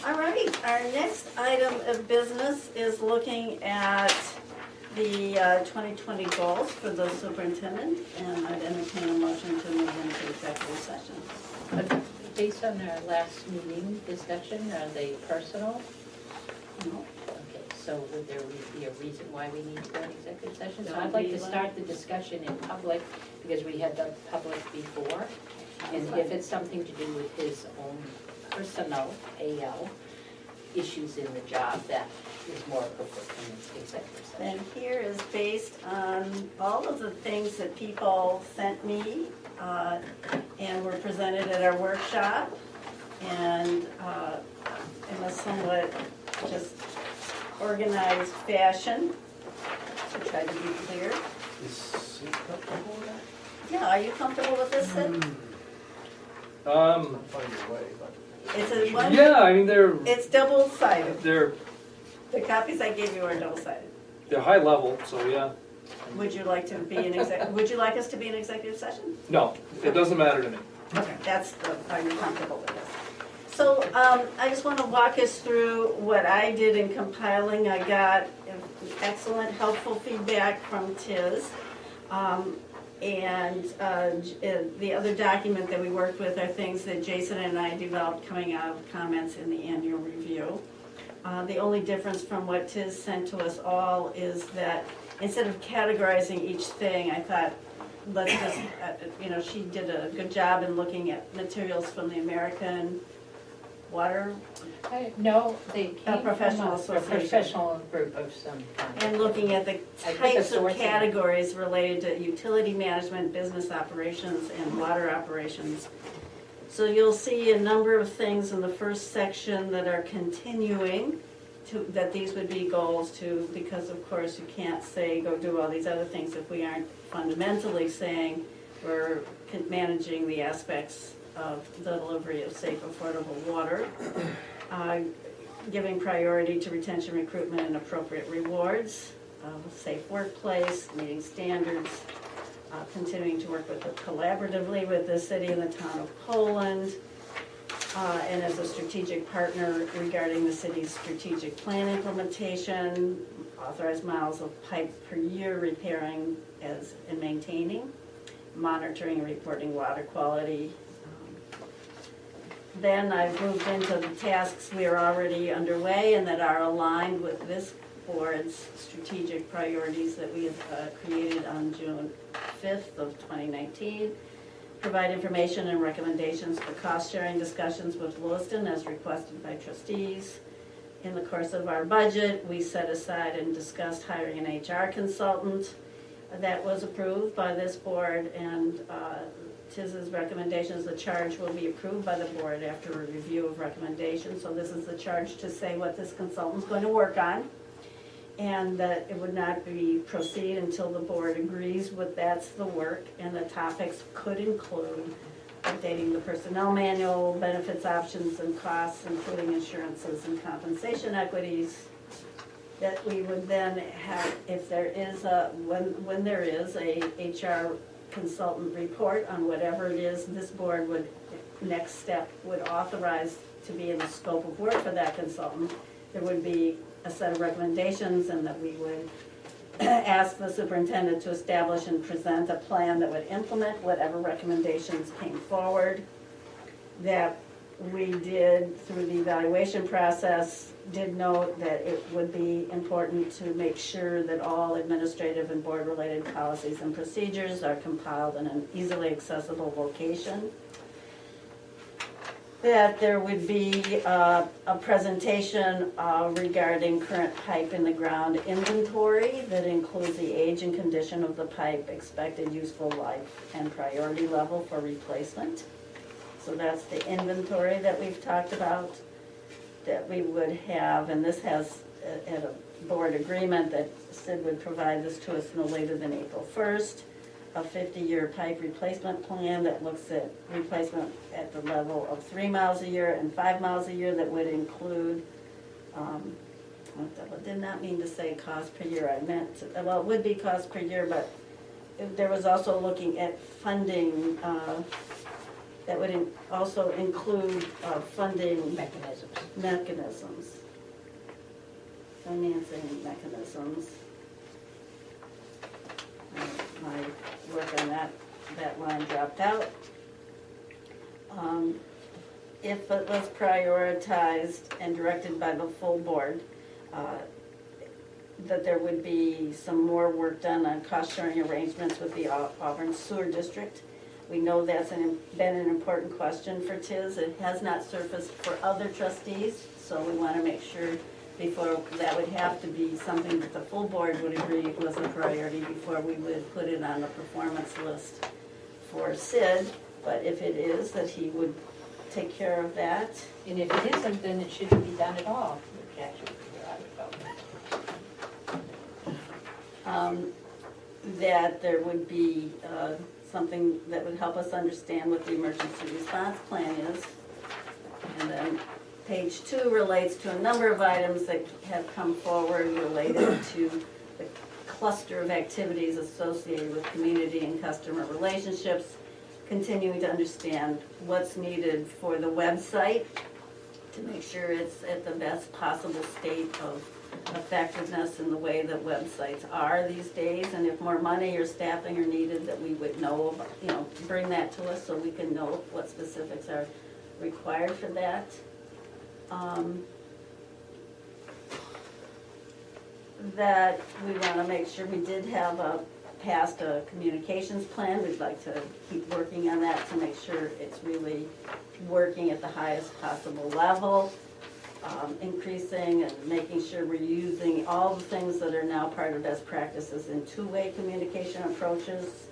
All right, our next item of business is looking at the 2020 goals for the superintendent, and I'd entertain a motion to move into executive session. Based on our last meeting discussion, are they personal? No. Okay, so would there be a reason why we need to go in executive session? So Don't I'd like be to like- start the discussion in public, because we had done public before. And if it's something to do with his own personal AL, issues in the job that is more appropriate in executive session. And here is based on all of the things that people sent me and were presented at our workshop. And in a somewhat just organized fashion, to try to be clear. Is Sid comfortable with that? Yeah, are you comfortable with this, Sid? I'll find your way, but. It's a one, Yeah, I mean, it's double-sided. they're The copies I gave you are double-sided. high level, so yeah. Would you like to be would you like us to be in executive session? No, it doesn't matter to me. Okay, are you comfortable with this? So, I just want to walk us through what I did in compiling. I got excellent, helpful feedback from Tiz. And the other document that we worked with are things that Jason and I developed coming out of comments in the annual review. The only difference from what Tiz sent to us all is that instead of categorizing each thing, I thought, let's just, she did a good job in looking at materials from the American Water No, they came from professional a association. professional group of some kind. and looking at the I put the types of source in. categories related to utility management, business operations, and water operations. So you'll see a number of things in the first section that are continuing that these would be goals to, because of course you can't say go do all these other things if we aren't fundamentally saying we're managing the aspects of the delivery of safe, affordable water. Giving priority to retention, recruitment, and appropriate rewards, safe workplace, meeting standards, continuing to work collaboratively with the city and the town of Poland, and as a strategic partner regarding the city's strategic plan implementation, authorized miles of pipe per year repairing and maintaining, monitoring and reporting water quality. Then I've moved into the tasks we are already underway and that are aligned with this board's strategic priorities that we have created on June 5th of 2019. Provide information and recommendations for cost-sharing discussions with Lewiston as requested by trustees. In the course of our budget, we set aside and discussed hiring an HR consultant. That was approved by this board, and Tiz's recommendations, the charge will be approved by the board after a review of recommendations. So this is the charge to say what this consultant's going to work on. And that it would not proceed until the board agrees with that's the work. And the topics could include updating the personnel manual, benefits options and costs, including insurances and compensation equities. That we would then have, if there is when there is a HR consultant report on whatever it is, this board would, next step, would authorize to be in the scope of work for that consultant. There would be a set of recommendations, and that we would ask the superintendent to establish and present a plan that would implement whatever recommendations came forward. That we did, through the evaluation process, did note that it would be important to make sure that all administrative and board-related policies and procedures are compiled in an easily accessible location. That there would be a presentation regarding current pipe in the ground inventory that includes the age and condition of the pipe, expected useful life, and priority level for replacement. So that's the inventory that we've talked about, that we would have, and this has at a board agreement that Sid would provide this to us no later than April 1st. A 50-year pipe replacement plan that looks at replacement at the level of 3 miles a year and 5 miles a year, that would include, I did not mean to say cost per year, I meant, well, it would be cost per year, but there was also looking at funding, that would also include funding mechanisms, financing mechanisms. My work on that line dropped out. If it was prioritized and directed by the full board, that there would be some more work done on cost-sharing arrangements with the Auburn Sewer District. We know that's been an important question for Tiz. It has not surfaced for other trustees, So we want to make sure before, that would have to be something that the full board would agree was a priority before we would put it on the performance list for Sid. But if it is, that he would take care of that. And if it isn't, then it shouldn't be done at all, which actually, I would vote. That there would be something that would help us understand what the emergency response plan is. And then page 2 relates to a number of items that have come forward related to the cluster of activities associated with community and customer relationships, continuing to understand what's needed for the website to make sure it's at the best possible state of effectiveness in the way that websites are these days, and if more money or staffing are needed, that we would know about, bring that to us so we can know what specifics are required for that. That we want to make sure we did have passed a communications plan. We'd like to keep working on that to make sure it's really working at the highest possible level. Increasing and making sure we're using all the things that are now part of best practices in two-way communication approaches.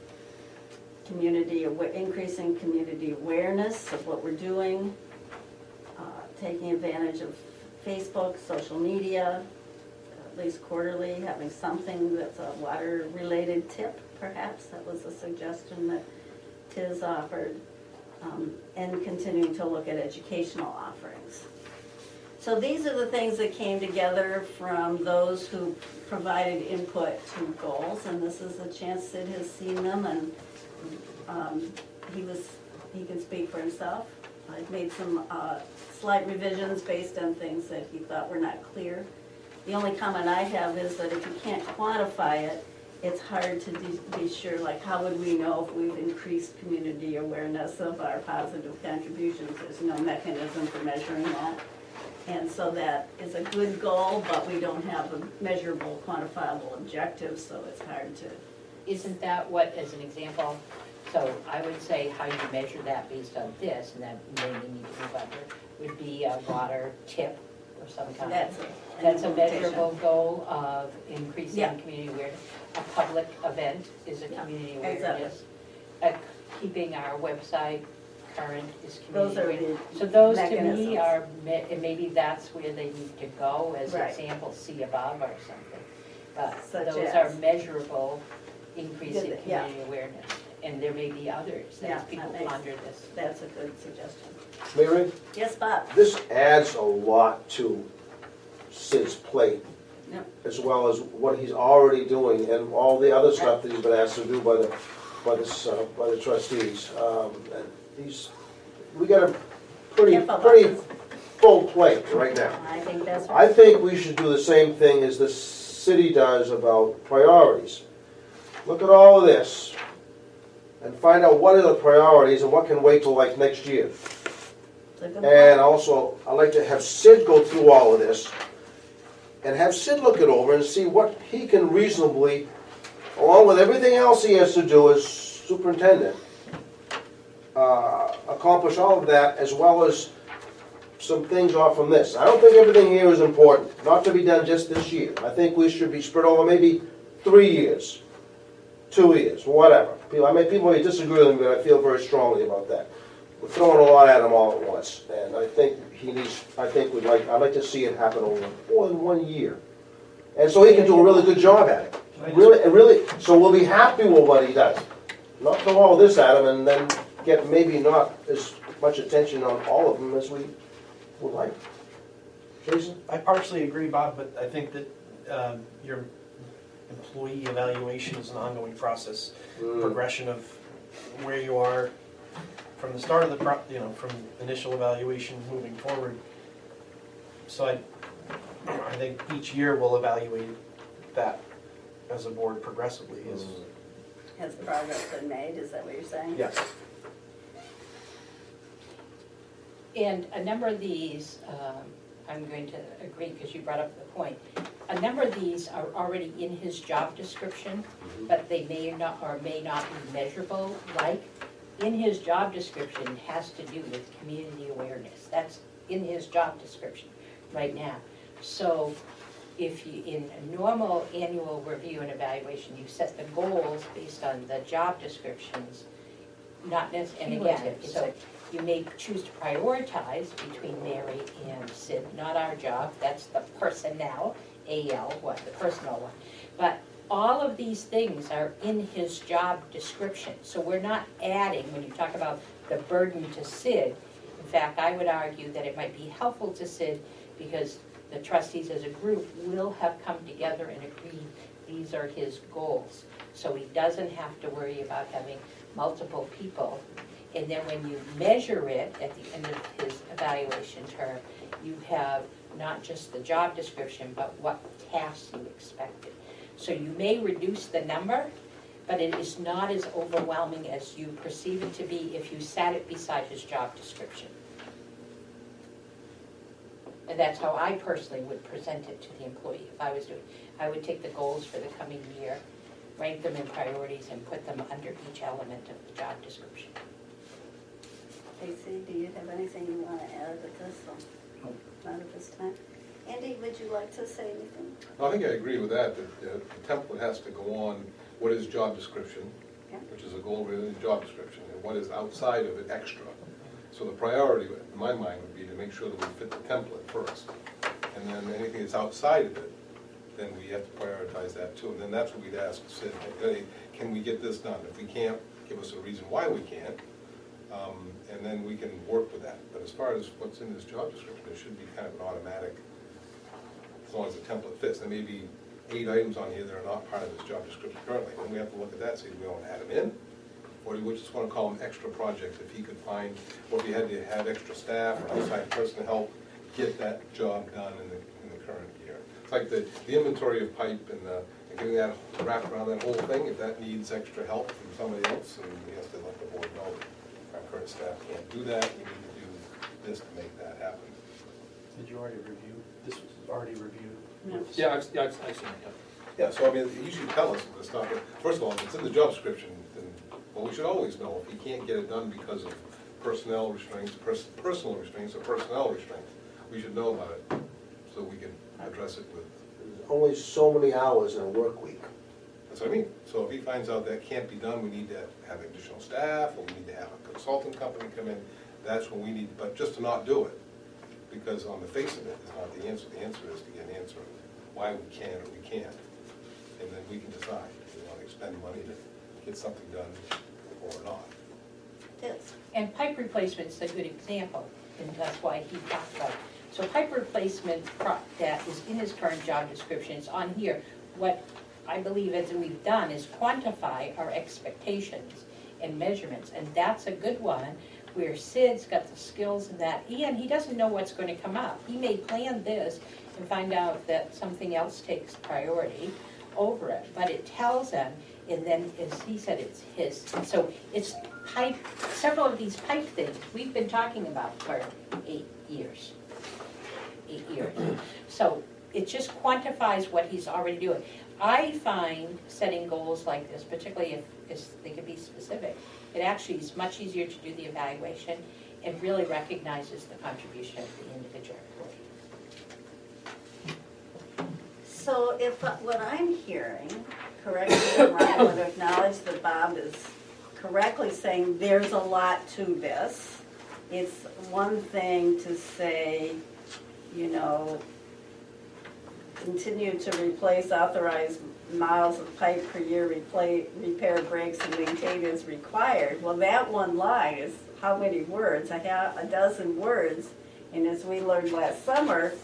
Increasing community awareness of what we're doing. Taking advantage of Facebook, social media, at least quarterly, having something that's a water-related tip, perhaps. That was a suggestion that Tiz offered. And continuing to look at educational offerings. So these are the things that came together from those who provided input to goals, and this is a chance Sid has seen them, and he can speak for himself. I've made some slight revisions based on things that he thought were not clear. The only comment I have is that if you can't quantify it, it's hard to be sure, like how would we know if we've increased community awareness of our positive contributions? There's no mechanism for measuring that. And so that is a good goal, but we don't have a measurable, quantifiable objective, so it's hard to. Isn't that what, as an example, so I would say how you measure that based on this, and that may need to be under, would be a water tip of some kind. That's a measurable goal of increasing community awareness. A public event is a community awareness. Keeping our website current is community awareness. So those to me are, and maybe that's where they need to go as examples, see above or something. But those are measurable increase in community awareness. And there may be others as people ponder this. That's a good suggestion. Mary? Yes, Bob? This adds a lot to Sid's plate, as well as what he's already doing and all the other stuff that he's been asked to do by the trustees. And we got a pretty full plate right now. I think that's right. I think we should do the same thing as the city does about priorities. Look at all of this and find out what are the priorities and what can wait till like next year. And also, I'd like to have Sid go through all of this and have Sid look it over and see what he can reasonably, along with everything else he has to do as superintendent, accomplish all of that, as well as some things off from this. I don't think everything here is important, not to be done just this year. I think we should be spread over maybe 3 years, 2 years, whatever. People may disagree with me, but I feel very strongly about that. We're throwing a lot at him all at once, and I think I'd like to see it happen over more than 1 year. And so he can do a really good job at it. Really, so we'll be happy with what he does. Not throw all this at him and then get maybe not as much attention on all of them as we would like. Jason? I partially agree, Bob, but I think that your employee evaluation is an ongoing process, progression of where you are from the start of the from initial evaluation moving forward. So I think each year we'll evaluate that as a board progressively. Has progress been made, is that what you're saying? Yes. And a number of these, I'm going to agree because you brought up the point. A number of these are already in his job description, but they may or may not be measurable. Like in his job description has to do with community awareness. That's in his job description. right now. So if you, in a normal annual review and evaluation, you set the goals based on the job descriptions, not necessarily, and again, Cumulative, so you may choose to prioritize between Mary and Sid, not our job, that's the personnel, AL, what, the personal one. But all of these things are in his job description, so we're not adding, when you talk about the burden to Sid, in fact, I would argue that it might be helpful to Sid because the trustees as a group will have come together and agreed these are his goals. So he doesn't have to worry about having multiple people. And then when you measure it at the end of his evaluation term, you have not just the job description, but what tasks you expected. So you may reduce the number, but it is not as overwhelming as you perceive it to be if you sat it beside his job description. And that's how I personally would present it to the employee if I was doing. I would take the goals for the coming year, rank them in priorities, and put them under each element of the job description. Casey, do you have anything you want to add to this? No. Not at this time. Andy, would you like to say anything? I think I agree with that the template has to go on what is job description, Yeah. which is a goal-related job description, and what is outside of it extra. So the priority, in my mind, would be to make sure that we fit the template first. And then anything that's outside of it, then we have to prioritize that too. And then that's what we'd ask Sid, hey, can we get this done? If we can't, give us a reason why we can't. And then we can work with that. But as far as what's in this job description, it should be kind of an automatic, as long as the template fits. There may be 8 items on here that are not part of this job description currently. And we have to look at that and say, do we want to add them in? Or do we just want to call them extra projects if he could find, or if he had to have extra staff or outside person to help get that job done in the current year. It's like the inventory of pipe and getting that wrapped around that whole thing. If that needs extra help from somebody else, and he has to let the board know our current staff can't do that, we need to do this to make that happen. Did you already review? This was already reviewed? No. Yeah, I've seen it, yeah. Yeah, so I mean, you should tell us if it's not, first of all, if it's in the job description, then, well, we should always know if he can't get it done because of personnel restraints, personal restraints or personnel restraints. We should know about it, so we can address it with, There's only so many hours in a work week. that's what I mean. So if he finds out that can't be done, we need to have additional staff, or we need to have a consultant company come in, that's when we need, but just to not do it, because on the face of it is not the answer. The answer is to get an answer of why we can or we can't. And then we can decide if we want to expend money to get something done or not. Yes. And pipe replacement's a good example, and that's why he talked about it. So pipe replacement that is in his current job description, it's on here. What I believe as we've done is quantify our expectations and measurements, and that's a good one where Sid's got the skills in that, and he doesn't know what's going to come up. He may plan this and find out that something else takes priority over it, but it tells him, and then as he said, it's his. And so it's pipe, several of these pipe things we've been talking about for 8 years. 8 years. So it just quantifies what he's already doing. I find setting goals like this, particularly if they can be specific, it actually is much easier to do the evaluation and really recognizes the contribution of the individual employee. So if what I'm hearing, correctly, I would acknowledge that Bob is correctly saying there's a lot to this. It's one thing to say, you know, continue to replace authorized miles of pipe per year, repair breaks and maintain as required. Well, that one line is how many words? I have a dozen words, and as we learned last summer,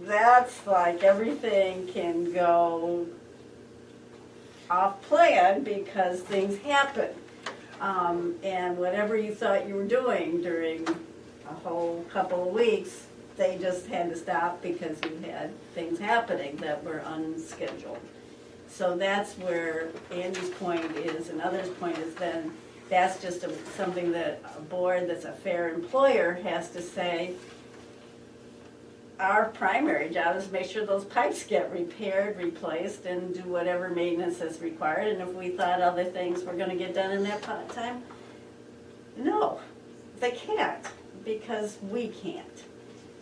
that's like everything can go off plan because things happen. And whatever you thought you were doing during a whole couple of weeks, they just had to stop because you had things happening that were unscheduled. So that's where Andy's point is, and others' point is then that's just something that a board that's a fair employer has to say, our primary job is to make sure those pipes get repaired, replaced, and do whatever maintenance is required. And if we thought other things were going to get done in that time, no, they can't, because we can't.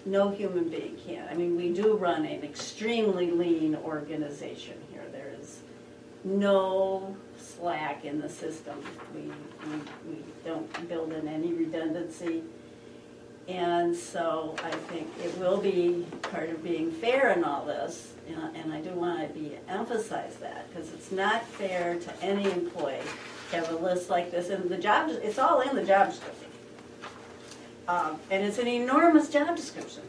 no human being can. I mean, we do run an extremely lean organization here. There is no slack in the system. We don't build in any redundancy. And so I think it will be part of being fair in all this, and I do want to emphasize that, because it's not fair to any employee to have a list like this, and the job, it's all in the job description. And it's an enormous job description.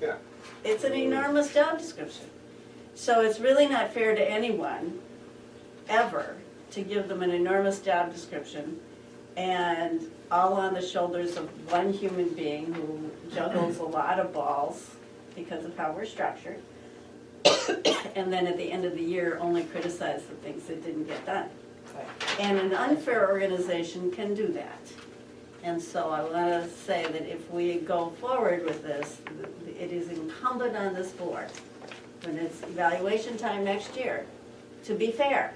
Yeah. It's an enormous job description. So it's really not fair to anyone, ever, to give them an enormous job description and all on the shoulders of one human being who juggles a lot of balls because of how we're structured. And then at the end of the year, only criticize the things that didn't get done. And an unfair organization can do that. And so I want to say that if we go forward with this, it is incumbent on this board, when it's evaluation time next year, to be fair.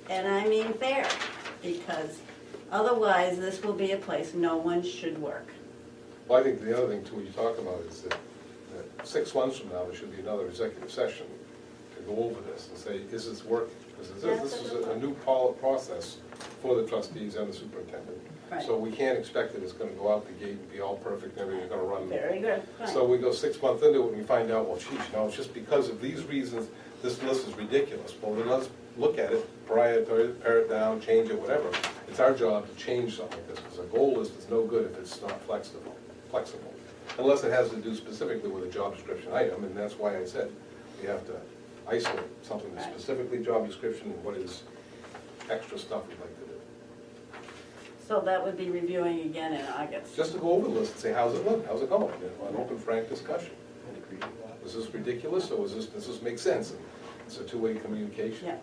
And I mean fair, because otherwise this will be a place no one should work. Well, I think the other thing too, you talk about is that 6 months from now, there should be another executive session to go over this and say, is this working? Because this is a new process for the trustees and the superintendent. Right. So we can't expect that it's gonna go out the gate and be all perfect and everything's gonna run. Very good, fine. So we go 6 months into it and we find out, well, geez, it's just because of these reasons, this list is ridiculous. Well, then let's look at it, pare it down, change it, whatever. It's our job to change something like this, because a goal list is no good if it's not flexible. Unless it has to do specifically with a job description item, and that's why I said we have to isolate something that's specifically job description and what is extra stuff we'd like to do. So that would be reviewing again in August. Just to go over the list and say, how's it look, how's it going? You know, an open, frank discussion. Was this ridiculous, or does this make sense? And it's a two-way communication. Yeah.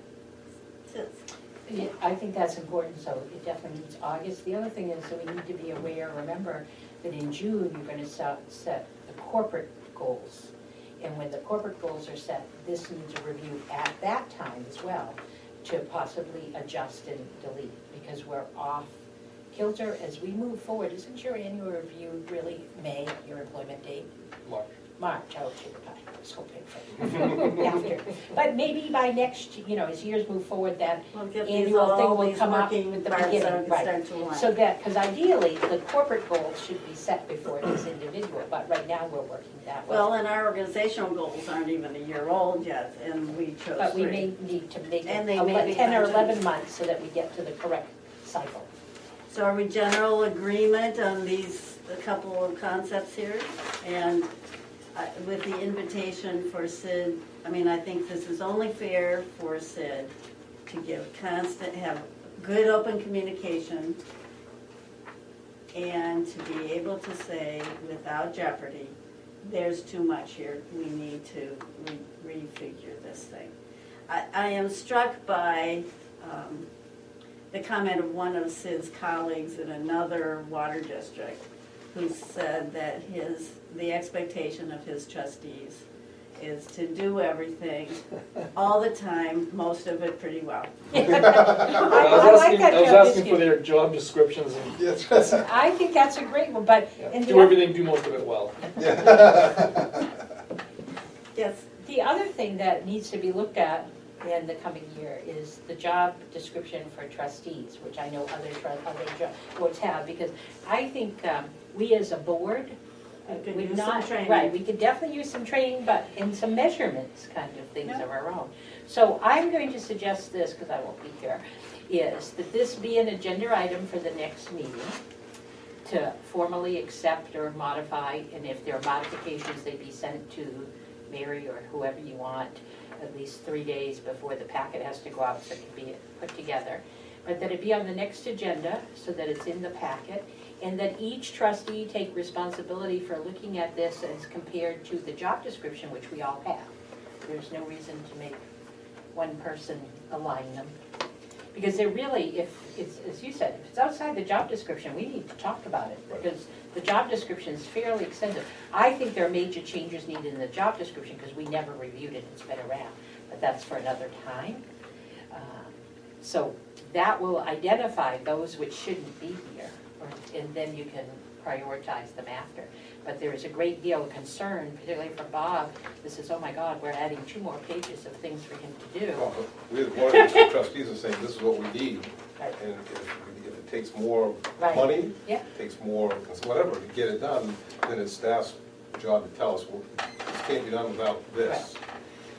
It is. Yeah, I think that's important, so it definitely needs August. The other thing is that we need to be aware, remember, that in June, you're gonna set the corporate goals. And when the corporate goals are set, this needs a review at that time as well, to possibly adjust and delete, because we're off kilter as we move forward. Isn't your annual review really May, your employment date? March, oh, I was hoping for after. But maybe by next, as years move forward, that We'll get these annual thing all will these come up working at the parts beginning, so it can right. start to align. So that, because ideally, the corporate goals should be set before this individual, but right now, we're working that way. Well, and our organizational goals aren't even a year old yet, and we chose But we 3. may need to make And it they may be 10 or content. 11 months so that we get to the correct cycle. So are we general agreement on these, a couple of concepts here? And with the invitation for Sid, I mean, I think this is only fair for Sid to have good open communication and to be able to say without jeopardy, there's too much here, we need to refigure this thing. I am struck by the comment of one of Sid's colleagues in another water district who said that the expectation of his trustees is to do everything all the time, most of it pretty well. I I like that was job asking for description. their job descriptions and Yes. I think that's a great one, but, and do everything, do most of it well. Yes, the other thing that needs to be looked at in the coming year is the job description for trustees, which I know other boards have, because I think we as a board, we could we've use some not, training. right, we could definitely use some training, but in some measurements kind of things Yeah. of our own. So I'm going to suggest this, because I won't be here, is that this be an agenda item for the next meeting to formally accept or modify, and if there are modifications, they be sent to Mary or whoever you want at least 3 days before the packet has to go out so it can be put together. But that it be on the next agenda so that it's in the packet, and that each trustee take responsibility for looking at this as compared to the job description, which we all have. There's no reason to make one person align them. Because they're really, if it's, as you said, if it's outside the job description, we need to talk about it, because the job description is fairly extensive. I think there are major changes needed in the job description, because we never reviewed it, it's been around, but that's for another time. So that will identify those which shouldn't be here, and then you can prioritize them after. but there is a great deal of concern, particularly for Bob. This is, oh my God, we're adding 2 more pages of things for him to do. Well, we, one of the trustees are saying this is what we need, Right. and if it takes more Right. money, Yeah. takes more, whatever, to get it done, then it's staff's job to tell us, well, this can't be done without this.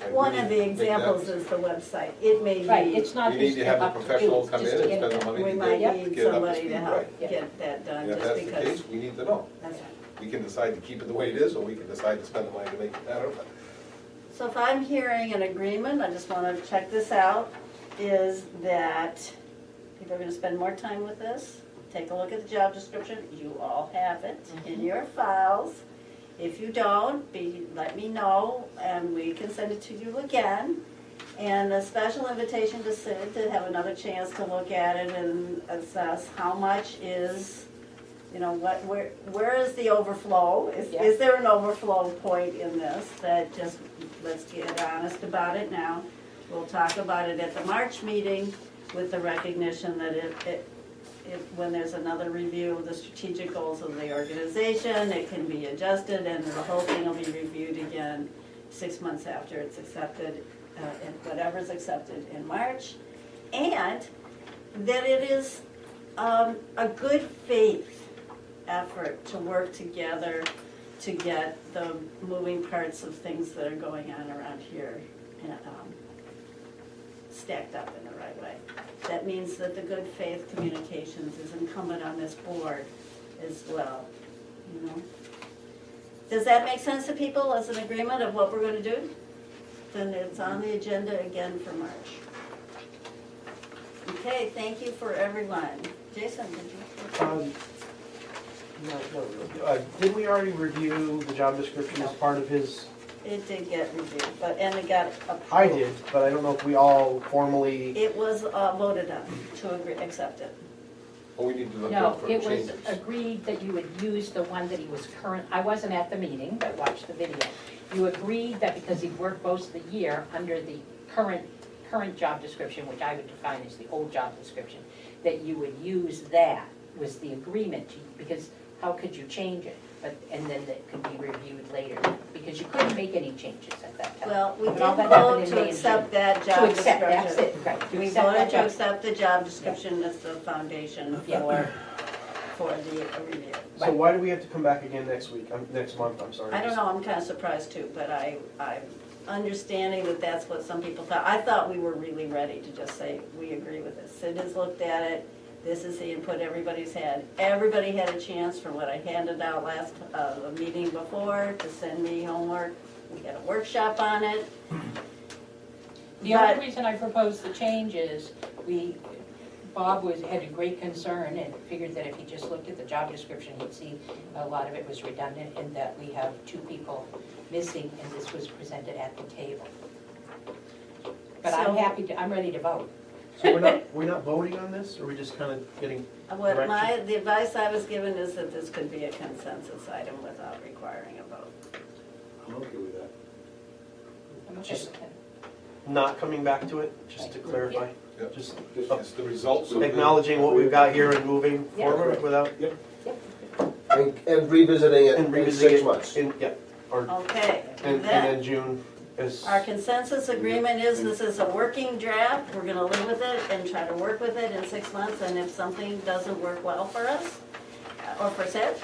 And we One need of to the make that- examples is the website. It may Right, be, it's not We need his to have a up to do, professional it's come just in to and get spend it the done. money we to might get need it up to somebody speed, to help right. get that done, And if just that's the because. case, we need to know. That's right. We can decide to keep it the way it is, or we can decide to spend the money to make it better. So if I'm hearing an agreement, I just want to check this out, is that people are going to spend more time with this. Take a look at the job description. You all have it in your files. If you don't, let me know, and we can send it to you again. And a special invitation to Sid to have another chance to look at it and assess how much is, you know, where is the overflow? Yeah. Is there an overflow point in this that just, let's get honest about it now. We'll talk about it at the March meeting with the recognition that when there's another review of the strategic goals of the organization, it can be adjusted and the whole thing will be reviewed again 6 months after it's accepted, and whatever's accepted in March. And that it is a good faith effort to work together to get the moving parts of things that are going on around here stacked up in the right way. That means that the good faith communications is incumbent on this board as well, you know? Does that make sense to people as an agreement of what we're gonna do? Then it's on the agenda again for March. Okay, thank you for everyone. Jason, did you? No, did we already review the job description as part of his? It did get reviewed, and it got approved. I did, but I don't know if we all formally. It was voted on to accept it. Well, we need to look No, for it was changes. agreed that you would use the one that he was current, I wasn't at the meeting, but watched the video. You agreed that because he'd worked most of the year under the current job description, which I would define as the old job description, that you would use that, was the agreement, because how could you change it? But, and then it could be reviewed later, because you couldn't make any changes at that time. Well, we did But all that happened vote in to May and accept June. that To job accept, that's description. it, right. to We accept that voted to job- accept the job description as the foundation Yeah. for the review. So why do we have to come back again next week, next month, I'm sorry? I don't know, I'm kind of surprised too, but I'm understanding that that's what some people thought. I thought we were really ready to just say, we agree with this. Sid has looked at it, this is the input everybody's had. Everybody had a chance from what I handed out the meeting before to send me homework. We had a workshop on it. The only reason I proposed the change is Bob had a great concern and figured that if he just looked at the job description, he'd see a lot of it was redundant and that we have 2 people missing and this was presented at the table. But I'm So- happy I'm ready to vote. So we're not voting on this, or are we just kind of getting direction? The advice I was given is that this could be a consensus item without requiring a vote. I'm okay with that. I'm okay Just- with it. Not coming back to it, just to clarify? Yep. Just It's the results of the. acknowledging what we've got here and moving Yeah. forward without, And revisiting it and in revisiting 6 it months. Okay, And then June is. our consensus agreement is this is a working draft, we're gonna live with it and try to work with it in 6 months, and if something doesn't work well for us, or for Sid,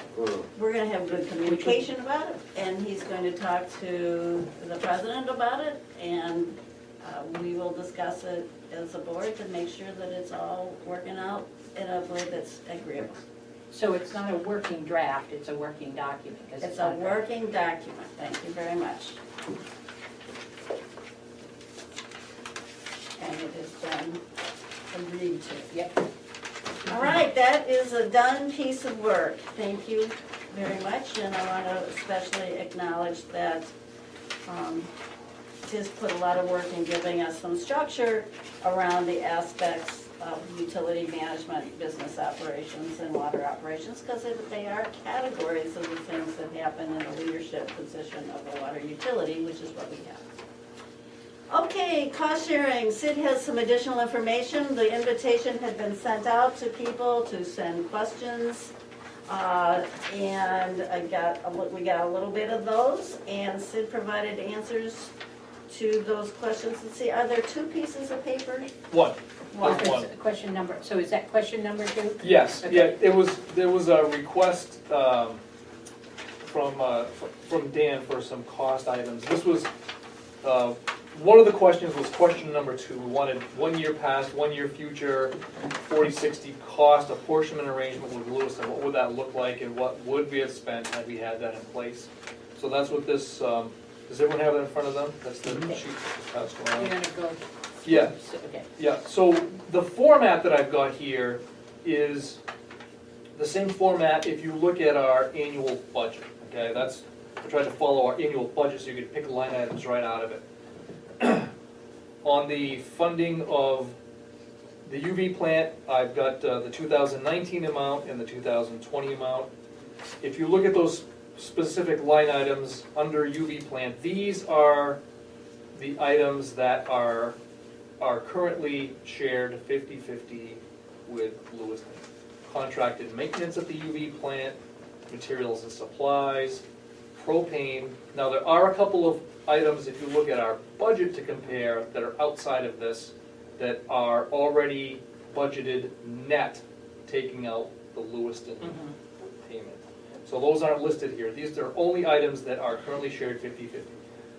we're gonna have good communication about it, and he's going to talk to the president about it, and we will discuss it as a board to make sure that it's all working out in a way that's agreeable. So it's not a working draft, it's a working document. 'Cause It's a not draft. working document, thank you very much. And it has been agreed to. Yep. All right, that is a done piece of work. Thank you very much, and I want to especially acknowledge that Tiz put a lot of work in giving us some structure around the aspects of utility management, business operations, and water operations, because they are categories of the things that happen in the leadership position of a water utility, which is what we have. Okay, cost sharing. Sid has some additional information. The invitation had been sent out to people to send questions And we got a little bit of those, and Sid provided answers to those questions. Let's see, are there two pieces of paper? One. One. There's one. Question number, so is that question number 2? Yes, Okay. yeah, there was a request from Dan for some cost items. This was, one of the questions was question number 2. We wanted 1 year past, 1 year future, 40/60 cost apportionment arrangement with Lewis, and what would that look like, and what would we have spent had we had that in place? So that's what this, does everyone have that in front of them? That's the sheet that's passed We're around. gonna go. Yeah. Okay. Yeah, so the format that I've got here is the same format if you look at our annual budget, okay? That's, I tried to follow our annual budget so you could pick line items right out of it. On the funding of the UV plant, I've got the 2019 amount and the 2020 amount. If you look at those specific line items under UV plant, these are the items that are currently shared 50/50 with Lewiston. Contracted maintenance at the UV plant, materials and supplies, propane. Now, there are a couple of items, if you look at our budget to compare, that are outside of this, that are already budgeted net, taking out the Lewiston payment. So those aren't listed here. These are only items that are currently shared 50/50.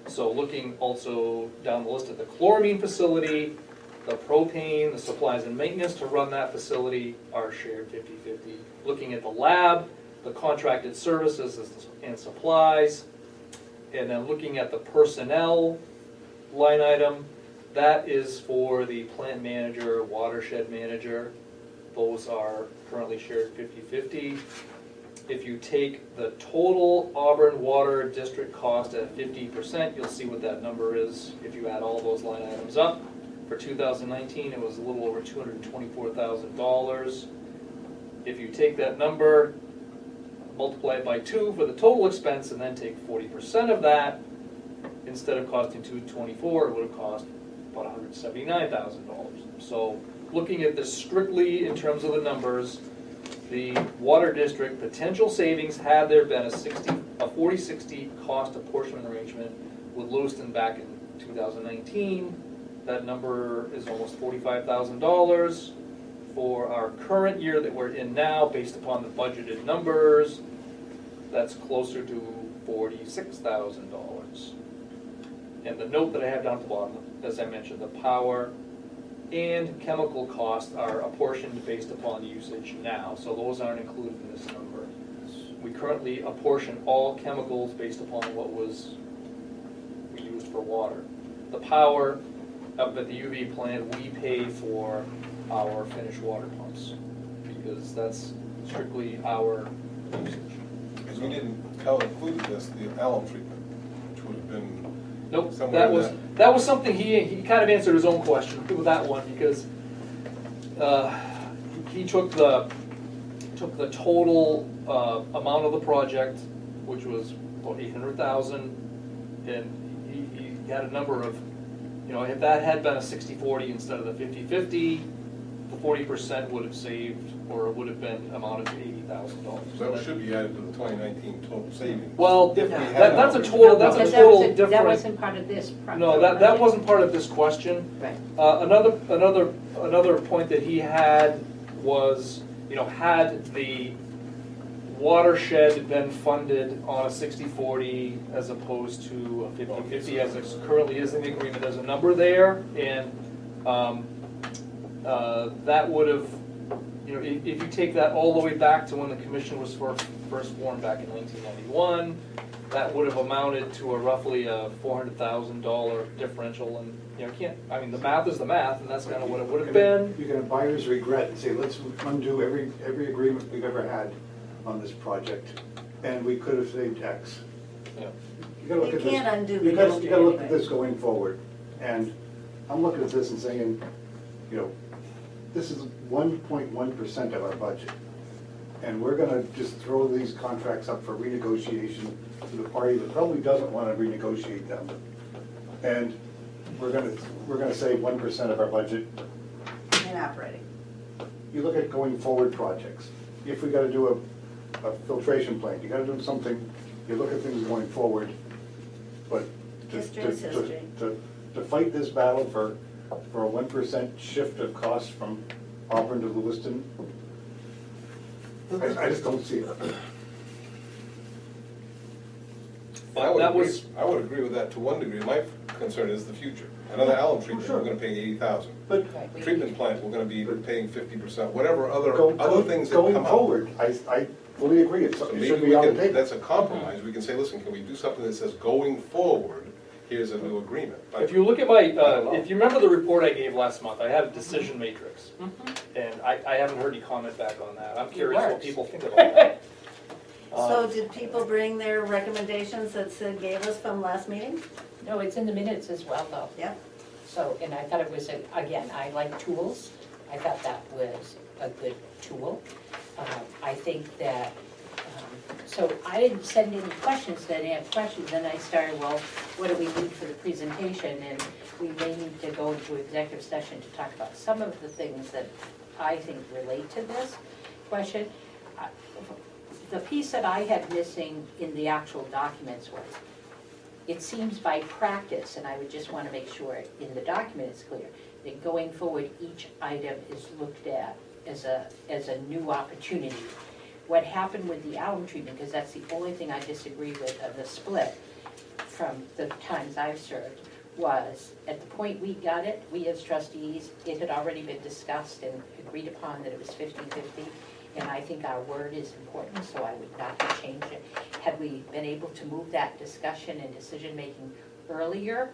So looking also down the list at the chloramine facility, the propane, the supplies and maintenance to run that facility are shared 50/50. Looking at the lab, the contracted services and supplies, and then looking at the personnel line item, that is for the plant manager, watershed manager. Those are currently shared 50/50. If you take the total Auburn Water District cost at 50%, you'll see what that number is if you add all those line items up. For 2019, it was a little over $224,000. If you take that number, multiply it by 2 for the total expense, and then take 40% of that, instead of costing $224,000, it would have cost about $179,000. So looking at this strictly in terms of the numbers, the water district potential savings, had there been a 40/60 cost apportionment arrangement with Lewiston back in 2019, that number is almost $45,000. For our current year that we're in now, based upon the budgeted numbers, that's closer to $46,000. And the note that I have down at the bottom, as I mentioned, the power and chemical costs are apportioned based upon usage now, so those aren't included in this number. We currently apportion all chemicals based upon what was used for water. The power up at the UV plant, we pay for our finished water pumps, because that's strictly our usage. Because we didn't include this, the alum treatment, which would have been Nope, somewhere that was something he kind of answered his own question with that one, because he took the total amount of the project, which was about $800,000, and he had a number of, if that had been a 60/40 instead of the 50/50, the 40% would have saved, or it would have been amounted to $80,000. So that should be added to the 2019 total savings. Well, If we had that's a alum total, that's a Because total that different. wasn't part of this. No, that wasn't part of this question. Right. Another point that he had was, had the watershed been funded on a 60/40 as opposed to a 50/50 as it currently is in the agreement, there's a number there, and that would have, if you take that all the way back to when the commission was first formed back in 1991, that would have amounted to roughly a $400,000 differential, and the math is the math, and that's kind of what it would have been. You can have buyer's regret and say, let's undo every agreement we've ever had on this project, and we could have saved X. Yeah. You gotta look You at this. can't undo You the gotta history look at anyway. this going forward, and I'm looking at this and saying, this is 1.1% of our budget. And we're gonna just throw these contracts up for renegotiation to the party that probably doesn't wanna renegotiate them. And we're gonna save 1% of our budget. In operating. You look at going forward projects. If we gotta do a filtration plant, you gotta do something, you look at things going forward, but History is history. to fight this battle for a 1% shift of cost from Auburn to Lewiston, I just don't see it. I would That agree, was- I would agree with that to one degree. My concern is the future. Another alum treatment, sure. we're gonna pay 80,000. But Right, we- Treatment plant, we're gonna be paying 50%, whatever other Go- things that come going up. forward, I fully agree, it So should maybe be we on the can, table. that's a compromise, we can say, listen, can we do something that says, going forward, here's a new agreement? But If you look at my, if you remember the report I gave last month, I had a decision matrix. And I haven't heard any comment back on that. I'm curious what works. people think about that. So did people bring their recommendations that Sid gave us from last meeting? No, it's in the minutes as well, though. Yep. So, and I thought it was, again, I like tools. I thought that was a good tool. I think that, so I didn't send any questions, then I have questions, then I started, well, what do we need for the presentation? And we may need to go into executive session to talk about some of the things that I think relate to this question. The piece that I had missing in the actual documents was, it seems by practice, and I would just want to make sure in the document it's clear, that going forward, each item is looked at as a new opportunity. What happened with the alum treatment, because that's the only thing I disagree with of the split from the times I've served, was at the point we got it, we as trustees, it had already been discussed and agreed upon that it was 50-50. And I think our word is important, so I would not have changed it. Had we been able to move that discussion and decision-making earlier,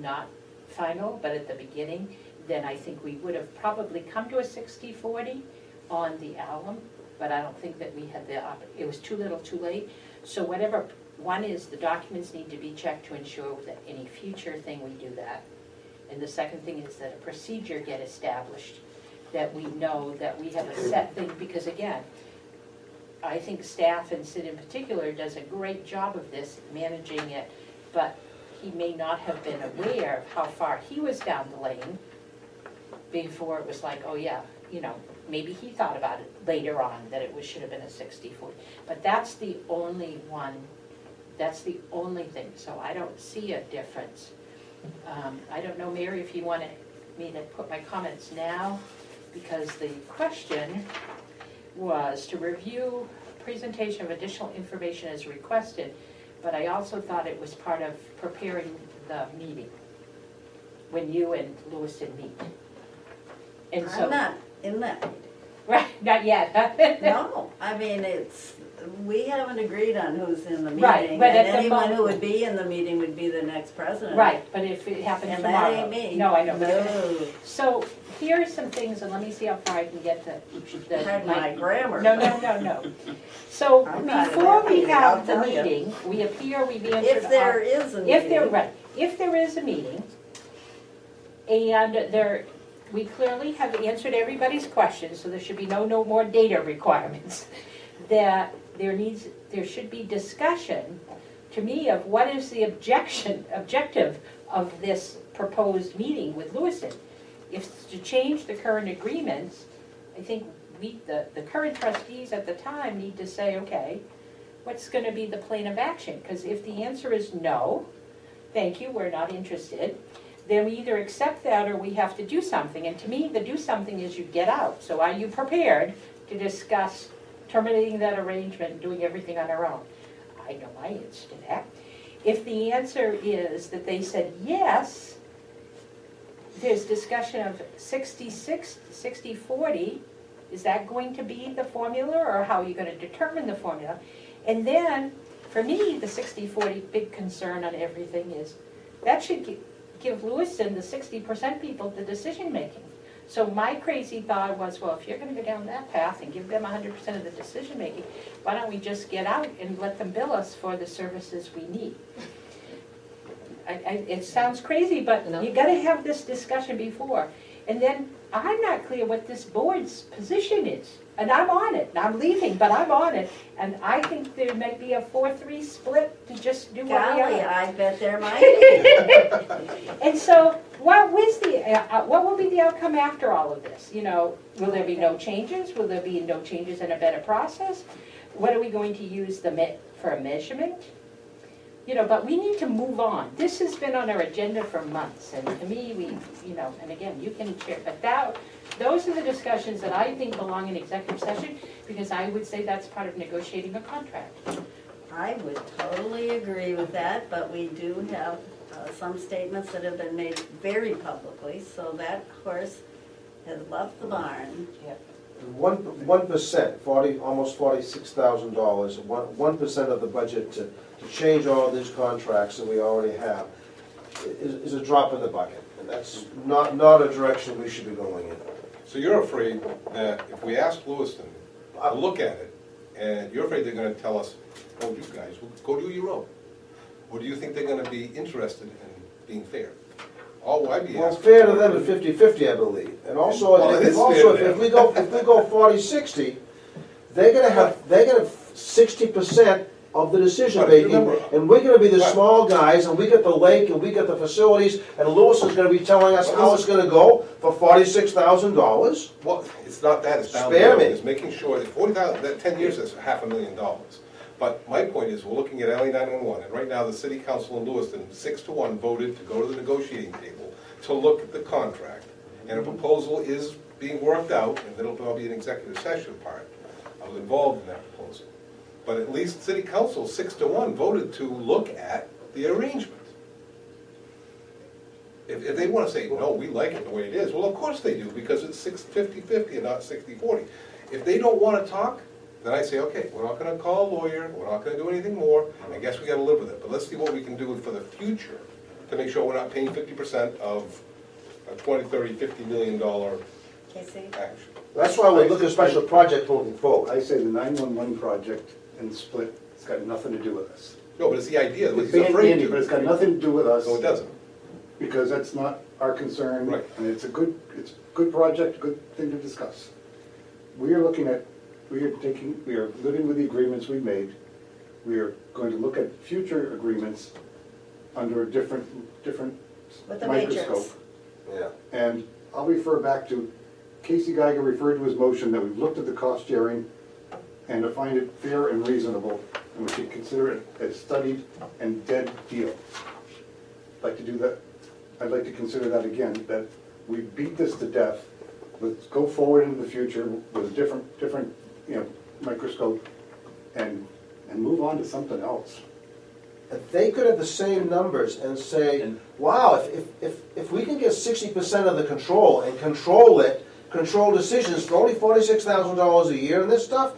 not final, but at the beginning, then I think we would have probably come to a 60-40 on the alum, but I don't think that we had it was too little too late. So whatever, one is the documents need to be checked to ensure that any future thing we do that. And the second thing is that a procedure get established, that we know that we have a set thing, because again, I think staff and Sid in particular does a great job of this, managing it, but he may not have been aware of how far he was down the lane before it was like, oh yeah, you know, maybe he thought about it later on, that it should have been a 60-40. But that's the only one, that's the only thing, so I don't see a difference. I don't know, Mary, if you wanted me to put my comments now, because the question was to review presentation of additional information as requested, but I also thought it was part of preparing the meeting, when you and Lewiston meet. And so, I'm not in that meeting. right, not yet, huh? No, I mean, we haven't agreed on who's in the meeting. Right, but and at the anyone who moment- would be in the meeting would be the next president. Right, but if it happened And tomorrow. that ain't me. No, I know. but if- No. So here are some things, and let me see how far I can get to each of the. Pardon my grammar. No. So I'm not in before that we meeting, have I'll the tell you. meeting, we've answered. If there is a meeting. If there is a meeting, and we clearly have answered everybody's questions, so there should be no more data requirements, that there should be discussion, to me, of what is the objective of this proposed meeting with Lewiston. If it's to change the current agreements, I think the current trustees at the time need to say, okay, what's gonna be the plan of action? Because if the answer is no, thank you, we're not interested, then we either accept that or we have to do something. And to me, the do something is you get out. So are you prepared to discuss terminating that arrangement and doing everything on our own? I know my answer to that. If the answer is that they said yes, there's discussion of 66, 60-40, is that going to be the formula, or how are you going to determine the formula? And then, for me, the 60-40 big concern on everything is, that should give Lewiston, the 60% people, the decision-making. So my crazy thought was, well, if you're going to go down that path and give them 100% of the decision-making, why don't we just get out and let them bill us for the services we need? It sounds crazy, but you got to have this discussion before. And then I'm not clear what this board's position is. And I'm on it. And I'm leaving, but I'm on it. And I think there might be a 4-3 split to just do what we are. Golly, I bet there might be. And so, what will be the outcome after all of this? You know, will there be no changes? Will there be no changes in a better process? what are we going to use for a measurement? You know, but we need to move on. This has been on our agenda for months, and to me, and again, you can share, but those are the discussions that I think belong in executive session, because I would say that's part of negotiating a contract. I would totally agree with that, but we do have some statements that have been made very publicly, so that horse has left the barn. 1%, almost $46,000, 1% of the budget to change all these contracts that we already have is a drop in the bucket. And that's not a direction we should be going in. So you're afraid that if we ask Lewiston to look at it, and you're afraid they're gonna tell us, oh, you guys, go do your own? Or do you think they're gonna be interested in being fair? All I'd be Well, asking. fair to them at 50-50, I believe. And also, Well, it is fair to if we go 40-60, they're gonna have 60% of the decision But making, remember- and we're gonna be the Right. small guys, and we got the lake, and we got the facilities, and Lewis is gonna be telling us how it's gonna go for $46,000. Well, it's not that, it's down Spare the road, me. it's making sure that 40,000, that 10 years, that's $500,000. But my point is, we're looking at LA 911, and right now, the city council in Lewiston, 6-1 voted to go to the negotiating table to look at the contract. And a proposal is being worked out, and it'll probably be an executive session part. I was involved in that proposal. But at least city council, 6-1, voted to look at the arrangement. If they wanna say, no, we like it the way it is, well, of course they do, because it's 50-50 and not 60-40. If they don't wanna talk, then I say, okay, we're not gonna call a lawyer, we're not gonna do anything more, I guess we gotta live with it. But let's see what we can do for the future to make sure we're not paying 50% of a $20, $30, $50 million Casey? action. That's why we look at special projects moving forward. I say the 911 project and split, it's got nothing to do with us. No, but it's the idea, that It's he's afraid Andy, but it's got nothing to do with us. No, it doesn't. Because that's not our concern. Right. And it's a good project, good thing to discuss. We are looking at, we are living with the agreements we made. We are going to look at future agreements under a different With the microscope. matrix. Yeah. And I'll refer back to, Casey Geiger referred to his motion that we've looked at the cost sharing and to find it fair and reasonable, and we should consider it a studied and dead deal. I'd like to do that. I'd like to consider that again, that we beat this to death. Let's go forward into the future with a different microscope and move on to something else. If they could have the same numbers and say, wow, if we can get 60% of the control and control decisions for only $46,000 a year and this stuff,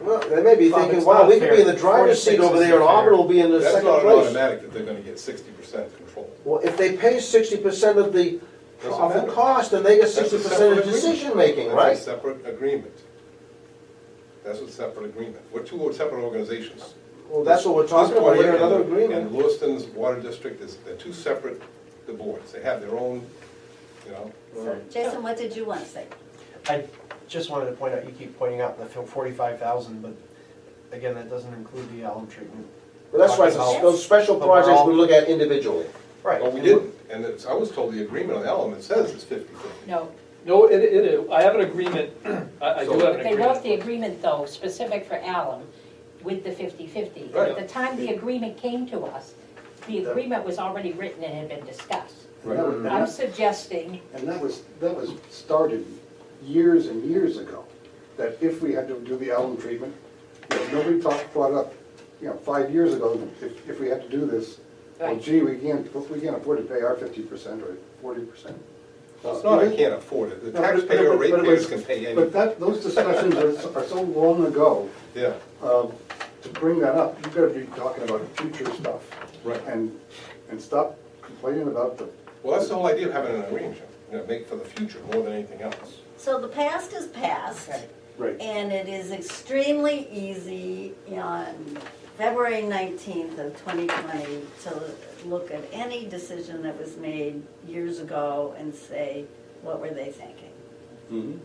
well, they may be Bob, thinking, it's wow, not we could be in the fair. driver's seat 46 over there and isn't Auburn fair. will be in the That's second not place. automatic that they're gonna get 60% control. Well, if they pay 60% of the Doesn't matter. cost, then they get That's a 60% separate of agreement. decision making, That's right? a separate agreement. That's a separate agreement. We're two separate organizations. Well, that's what we're talking about here, another agreement. And Lewiston's water district they're two separate boards. They have their own, So, Jason, what did you want to say? I just wanted to point out, you keep pointing out the 45,000, but again, that doesn't include the alum treatment. But that's why those special But we're projects all- we look at individually. Right. well, we didn't. And I was told the agreement on element says it's 50-50. No, it is, I have an agreement, I do have an They wrote the agreement. agreement, though, specific for alum with the 50-50. Right. At the time the agreement came to us, the agreement was already written and had been discussed. And that was- I'm suggesting, And that was started years and years ago, that if we had to do the alum treatment, nobody brought up, 5 years ago, if we had to do this, well, Right. gee, we can't afford to pay our 50% or 40%. Well, it's not I can't afford it. The No, but- taxpayer or but- but- ratepayers can pay But those discussions are so long ago, Yeah, to bring that up, you've got to be talking about future stuff. right. And stop complaining about the, Well, that's the whole idea of having an arrangement, make for the future more than anything else. So the past is past. right. And it is extremely easy on February 19th of 2020 to look at any decision that was made years ago and say, what were they thinking?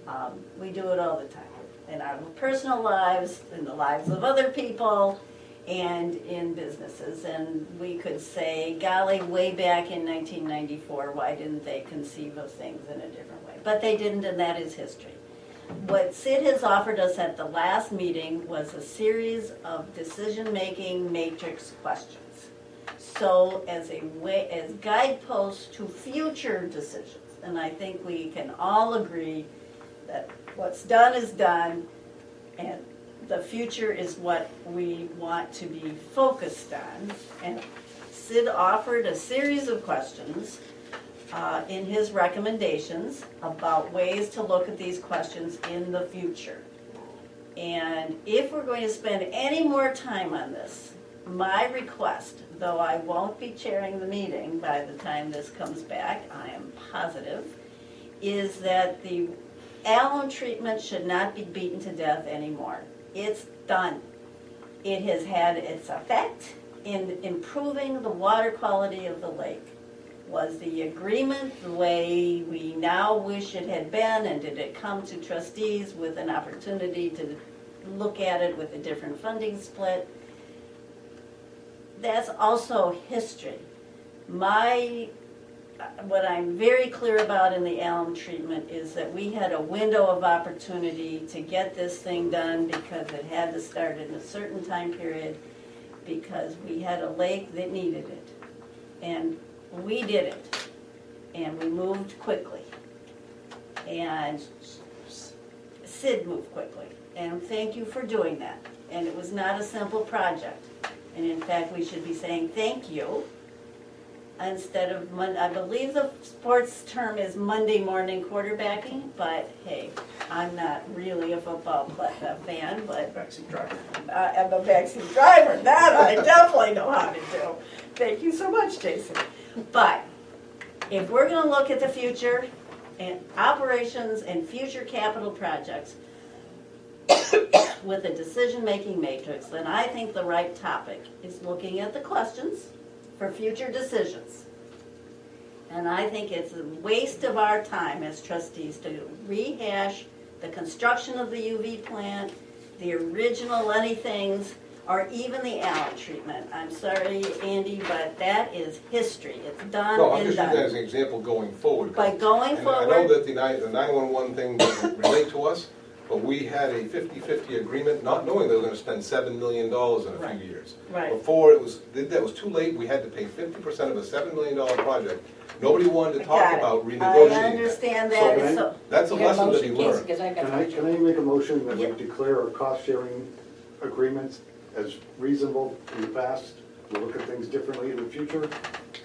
We do it all the time, in our personal lives, in the lives of other people, and in businesses. And we could say, golly, way back in 1994, why didn't they conceive of things in a different way? But they didn't, and that is history. What Sid has offered us at the last meeting was a series of decision-making matrix questions. So as a way, as guideposts to future decisions, and I think we can all agree that what's done is done, and the future is what we want to be focused on. And Sid offered a series of questions in his recommendations about ways to look at these questions in the future. And if we're going to spend any more time on this, my request, though I won't be chairing the meeting by the time this comes back, I am positive, is that the alum treatment should not be beaten to death anymore. It's done. It has had its effect in improving the water quality of the lake. Was the agreement the way we now wish it had been, and did it come to trustees with an opportunity to look at it with a different funding split? That's also history. What I'm very clear about in the alum treatment is that we had a window of opportunity to get this thing done because it had to start in a certain time period because we had a lake that needed it. And we did it. And we moved quickly. And Sid moved quickly. And thank you for doing that. And it was not a simple project. And in fact, we should be saying thank you instead of, I believe the sports term is Monday morning quarterbacking, but hey, I'm not really a football fan, but Backseat driver. I'm a backseat driver. That I definitely know how to do. Thank you so much, Jason. But if we're going to look at the future and operations and future capital projects, with a decision-making matrix, then I think the right topic is looking at the questions for future decisions. And I think it's a waste of our time as trustees to rehash the construction of the UV plant, the original anythings, or even the alum treatment. I'm sorry, Andy, but that is history. It's done No, I'm and just using that as done. an example going forward. By going And I know forward, that the 911 thing doesn't relate to us, but we had a 50-50 agreement, not knowing they were gonna spend $7 million in a Right. few years. Right. Before that was too late, we had to pay 50% of a $7 million project. Nobody wanted to I talk got it. about I renegotiating that. understand So that, can I- so, That's a You got lesson to be motion, Casey, learned. 'cause I got Can I make a motion that we Yeah. declare our cost-sharing agreements as reasonable in the past? We'll look at things differently in the future,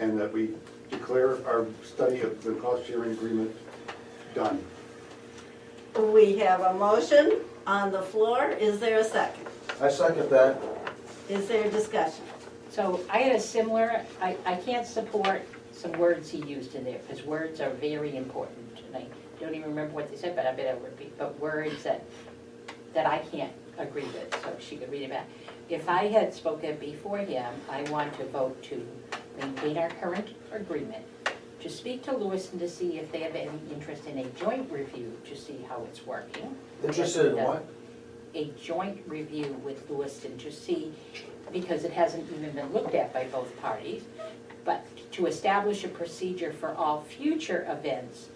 and that we declare our study of the cost-sharing agreement done. we have a motion on the floor. Is there a second? I second that. Is there a discussion? So I had a similar, I can't support some words he used in there, because words are very important. And I don't even remember what they said, but I bet I'll repeat, but words that I can't agree with, so she could read it back. If I had spoken before him, I want to vote to maintain our current agreement, to speak to Lewiston to see if they have any interest in a joint review to see how it's working. Interested in what? A joint review with Lewiston to see, because it hasn't even been looked at by both parties, but to establish a procedure for all future events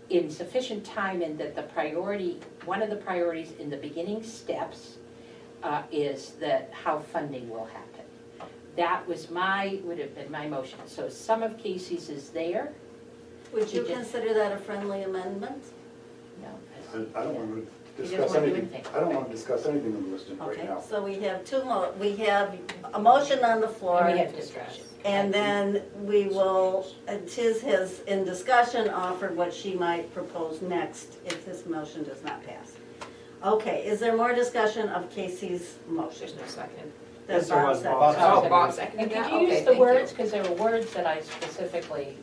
in sufficient time, and that the priority, one of the priorities in the beginning steps is that how funding will happen. That was would have been my motion. So some of Casey's is there. Would you He did. consider that a friendly amendment? No. I don't want to You discuss don't wanna do anything, anything. I don't want to discuss anything in Lewiston right Okay, now. so we have we have a motion on the floor. And we have discussion. And then we will, Tiz has in discussion offered what she might propose next if this motion does not pass. Okay, is there more discussion of Casey's motion? There's no second. That's Yes, there Bob was. said. Oh, Bob seconded And could that? you Okay, use the thank you. words, because there were words that I specifically,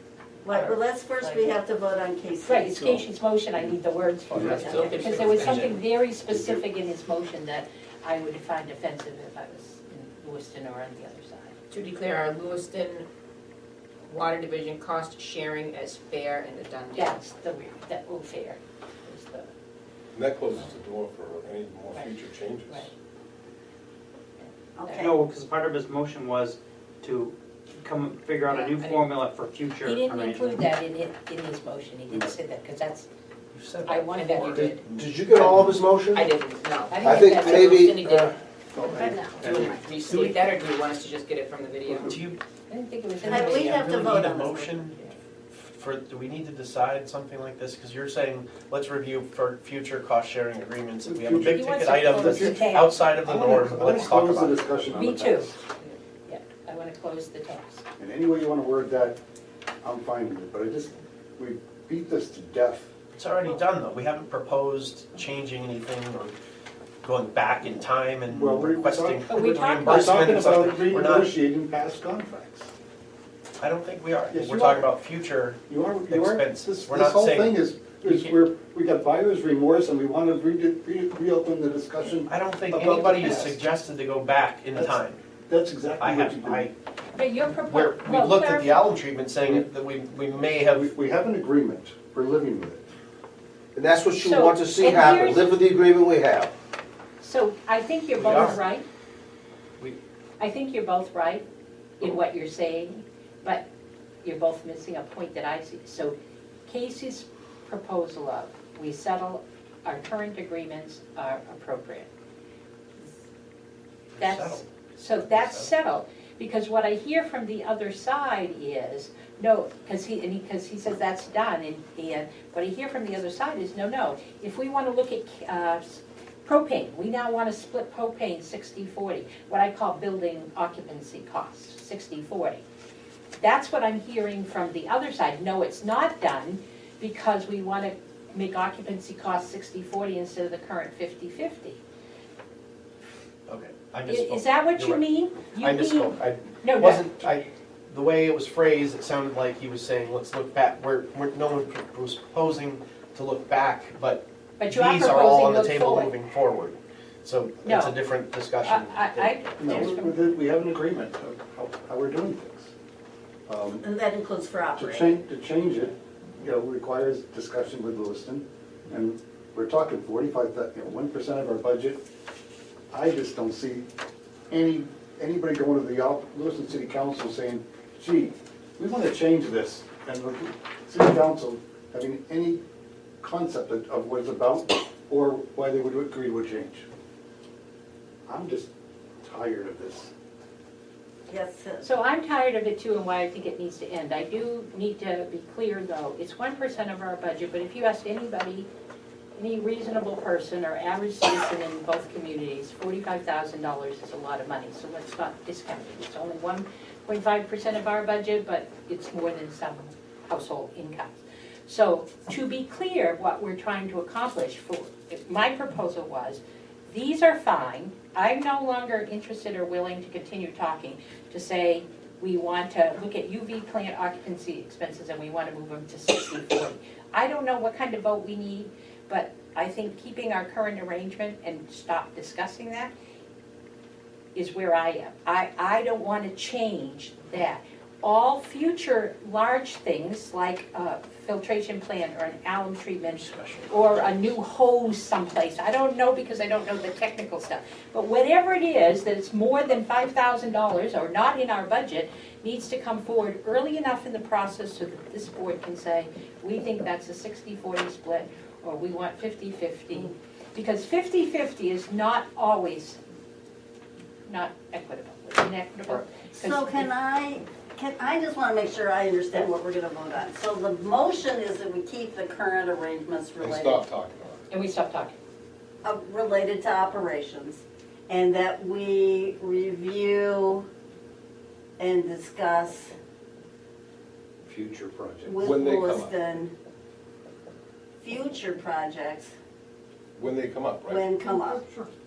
Well, let's first, we have to vote on Casey's. right, it's Casey's motion, I need the words for it. Still can Because there was finish something very specific in his motion that I would find offensive if I was in Lewiston or on the other side. To declare our Lewiston Water Division cost sharing as fair and a done deal. That will fair is the, And that closes the door for any more future changes. right. Okay. No, because part of his motion was to figure out a new Yeah, I formula for future He didn't arrangements. include that in his motion, he didn't say that, because that's You said I that wanted that you before. did. Did you get all of his motion? I didn't, no. I think that's- maybe, Cindy did. Oh, Do you want to restate that, or do you want us to just get it from the video? Do you, I didn't think it was in I- the we video. have to really vote need a on this. motion for, do we need to decide something like this? Because you're saying, let's review for future cost-sharing agreements. If we have a big He wants ticket to item close that's the tab. outside of the norm, I wanna let's talk close about the it. discussion on Me the too. tax. Yeah, I wanna close the tabs. And any way you wanna word that, I'm fine with it, but we beat this to death. It's already done, though. We haven't proposed changing anything or going back in time and Well, we're requesting But we talked about- reimbursement talking and about something. We're not, renegotiating past contracts. I don't think we are. Yes, We're you talking are. about future You are. expenses. This We're not whole saying- thing is we got buyer's remorse and we want to reopen the discussion. I don't think about the anybody has past. suggested to go back in That's- time. That's exactly I what you have, do. I, But your we've proposal, looked at the alum treatment saying that we may have, We have an agreement, we're living with it. and that's what you So, want to see and happen, here's- live with the agreement we have. so I think you're We both are. right. We- I think you're both right in what you're saying, but you're both missing a point that I see. So Casey's proposal of, we settle, our current agreements are appropriate. That's, settled. so that's settled, because what I hear from the other side is, no, because he says that's done, and what I hear from the other side is, no, if we want to look at propane, we now want to split propane 60-40, what I call building occupancy costs, 60-40. That's what I'm hearing from the other side. No, it's not done, because we want to make occupancy costs 60-40 instead of the current 50-50. okay, I misspoke. Is that what You're you right. mean? You I mean- misspoke. I No, wasn't, the way it was phrased, it sounded like he was saying, let's look back, no one was proposing to look back, but But you are these are all on proposing the look table forward. moving forward. So it's a No. different discussion. No, we have an agreement of how we're doing things. And that includes for To operating. change it, requires discussion with Lewiston, and we're talking 45, 1% of our budget. I just don't see anybody going to the Lewiston City Council saying, gee, we want to change this, and the City Council having any concept of what it's about, or why they would agree to a change. I'm just tired of this. Yes, So I'm tired of it too, and why I think it needs to end. I do need to be clear, though, it's 1% of our budget, but if you ask anybody, any reasonable person or average citizen in both communities, $45,000 is a lot of money, so let's not discount it. It's only 1.5% of our budget, but it's more than some household incomes. So to be clear, what we're trying to accomplish, my proposal was, these are fine. I'm no longer interested or willing to continue talking to say we want to look at UV plant occupancy expenses and we want to move them to 60-40. I don't know what kind of vote we need, but I think keeping our current arrangement and stop discussing that is where I am. I don't want to change that. All future large things like a filtration plant or an alum treatment or a new hose someplace, I don't know because I don't know the technical stuff. But whatever it is that it's more than $5,000 or not in our budget needs to come forward early enough in the process so that this board can say, we think that's a 60-40 split or we want 50-50. Because 50-50 is not always not equitable, it's inequitable. so can I just want to make sure I understand what we're going to vote on. So the motion is that we keep the current arrangements And related, stop talking about it. And we stop talking. related to operations, and that we review and discuss Future project. with When they come up. Lewiston future projects When they come up, right? when come up.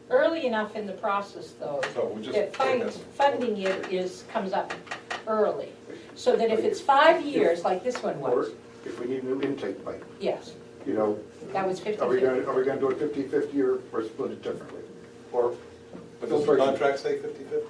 Early enough in the process, though, So we just that take this. funding it comes up early. So that if it's 5 years, like this one Or was, if we need a new intake pipe, yes, that was 50-50. are we gonna do it 50-50 or split it differently? Or But does the contract say 50/50?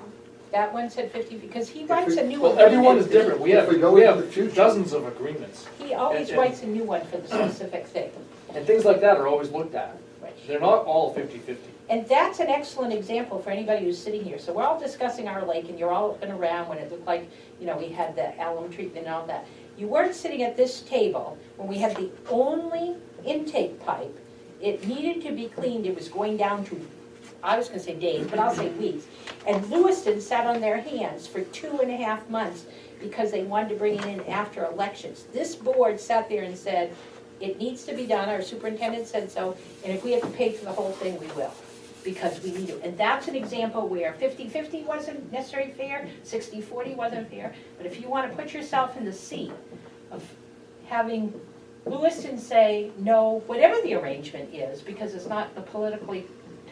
That one said 50, because he writes a new Well, one. everyone is different. We If we go we into the have future- dozens of agreements, He always and- writes a new one for the specific thing. and things like that are always looked at. Right. They're not all 50-50. And that's an excellent example for anybody who's sitting here. So we're all discussing our lake, and you're all been around when it looked like, we had the alum treatment and all that. You weren't sitting at this table when we had the only intake pipe. It needed to be cleaned, it was going down to, I was gonna say days, but I'll say weeks. And Lewiston sat on their hands for 2.5 months because they wanted to bring it in after elections. This board sat there and said, it needs to be done, our superintendent said so, and if we have to pay for the whole thing, we will, because we need it. And that's an example where 50-50 wasn't necessarily fair, 60-40 wasn't fair, but if you wanna put yourself in the seat of having Lewiston say, no, whatever the arrangement is, because it's not the politically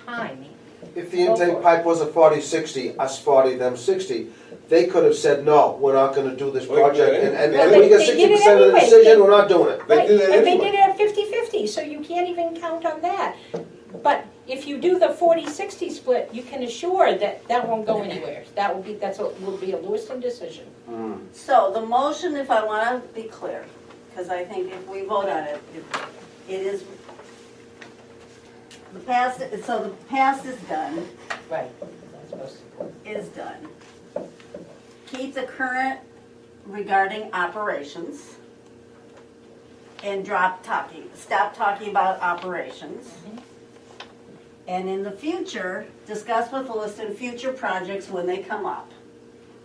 timing. If the intake pipe was a 40-60, us 40, them 60, they could have said, no, we're not gonna do this project, and Well, if we get they did it 60% of the anyway. decision, we're not doing it. They Right, did that and they anyway. did it at 50-50, so you can't even count on that. But if you do the 40-60 split, you can assure that that won't go anywhere. That will be, will be a Lewiston decision. So the motion, if I wanna be clear, because I think if we vote on it, it is, the past, so the past is done, Right. That's supposed to- is done. Keep the current regarding operations and stop talking about operations. And in the future, discuss with Lewiston future projects when they come up.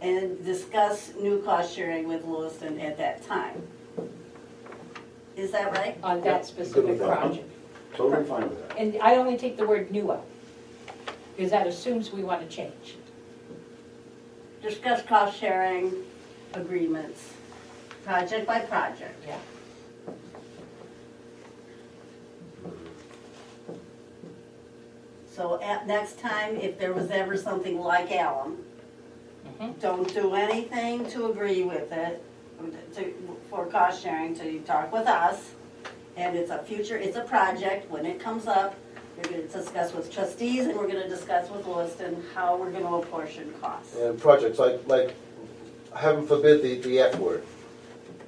And discuss new cost sharing with Lewiston at that time. Is that right? On that specific project. Totally fine with that. And I only take the word new out, because that assumes we want to change. Discuss cost sharing agreements, project by project. Yeah. So at next time, if there was ever something like Alum, don't do anything to agree with it, for cost sharing, till you talk with us. And it's a project, when it comes up, we're gonna discuss with trustees and we're gonna discuss with Lewiston how we're gonna apportion costs. And projects like, heaven forbid, the F word.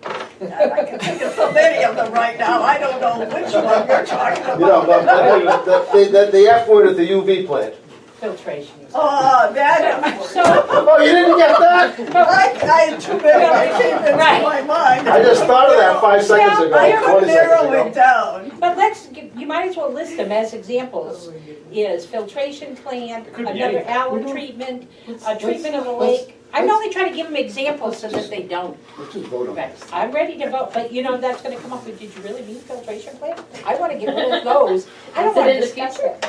I can think of so many of them right now, I don't know which one you're talking You know, about. but the F word at the UV plant. Filtration. Oh, that, So, Oh, you didn't get that? I had too many that came into Right. my mind. I just thought of that 5 seconds ago, I 20 could narrow seconds it ago. down. but you might as well list them as examples. Is filtration plant, could be another anything. alum treatment, a treatment of the lake. I'm only trying to give them examples so that they don't. Let's just vote on Right, this. I'm ready to vote, but you know, that's gonna come up with, did you really mean filtration plant? I wanna get rid of those. I don't Is it wanna in the discuss it.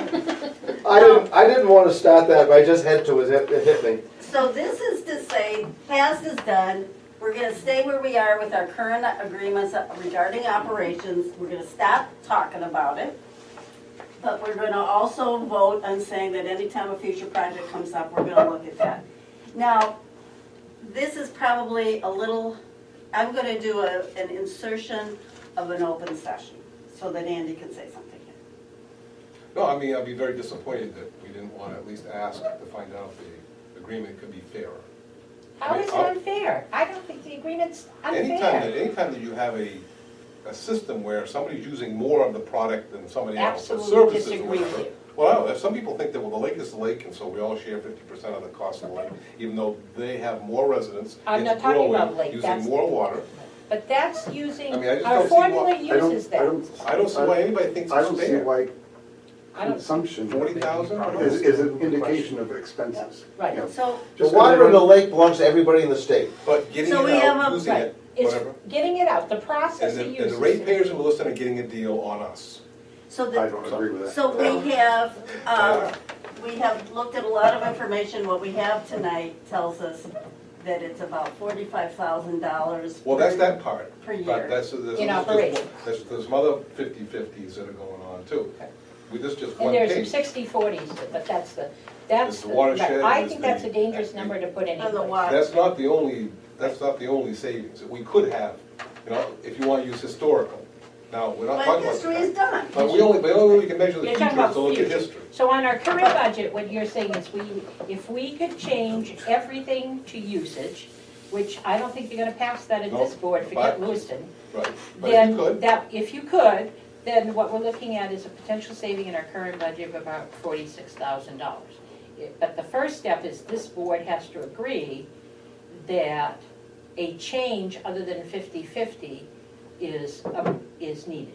I didn't want to start that, but I just had to, it hit me. So this is to say, past is done, we're gonna stay where we are with our current agreements regarding operations, we're gonna stop talking about it. But we're gonna also vote on saying that anytime a future project comes up, we're gonna look at that. Now, this is probably a little, I'm gonna do an insertion of an open session, so that Andy can say something. No, I mean, I'd be very disappointed that we didn't want to at least ask to find out if the agreement could be fairer. How is it unfair? I don't think the agreement's unfair. Anytime that you have a system where somebody's using more of the product than somebody else, or Absolutely services or disagree with whatever. you. Well, if some people think that, well, the lake is the lake, and so we all share 50% of the cost of the lake, even though they have more residents, I'm not it's talking about growing, lake, using that's- more water. But that's using, I mean, I just our don't see formula why- uses that. I don't see why anybody thinks I it's don't see fair. why I don't- consumption 40,000? is an indication of expenses. Right. You know, So, The just water in because the lake belongs to everybody in the state. But getting So we it have out, a- using Right, it, it's whatever. getting it out, the process And it the uses. ratepayers in Lewiston are getting a deal on us. so I the, don't agree with that. so we have looked at a lot of information, what we have tonight tells us that it's about $45,000. Well, that's that part. Per year. But In operation. there's some other 50/50s that are going on too. Okay. With this just And one there's some page. 60/40s, but that's It's the watershed, right. I it's think that's the- a dangerous number to put On the anyway. water. That's not the only savings. We could have, you know, if you want to use historical. Now, we're not But talking about. history is done. But the only way we can measure the You're future talking is about to look at future. history. So on our current budget, what you're saying is if we could change everything to usage, which I don't think you're gonna pass that at No, this board, forget but- Lewiston. Right. But if you could, If you could, then what we're looking at is a potential saving in our current budget of about $46,000. But the first step is this board has to agree that a change other than 50-50 is needed.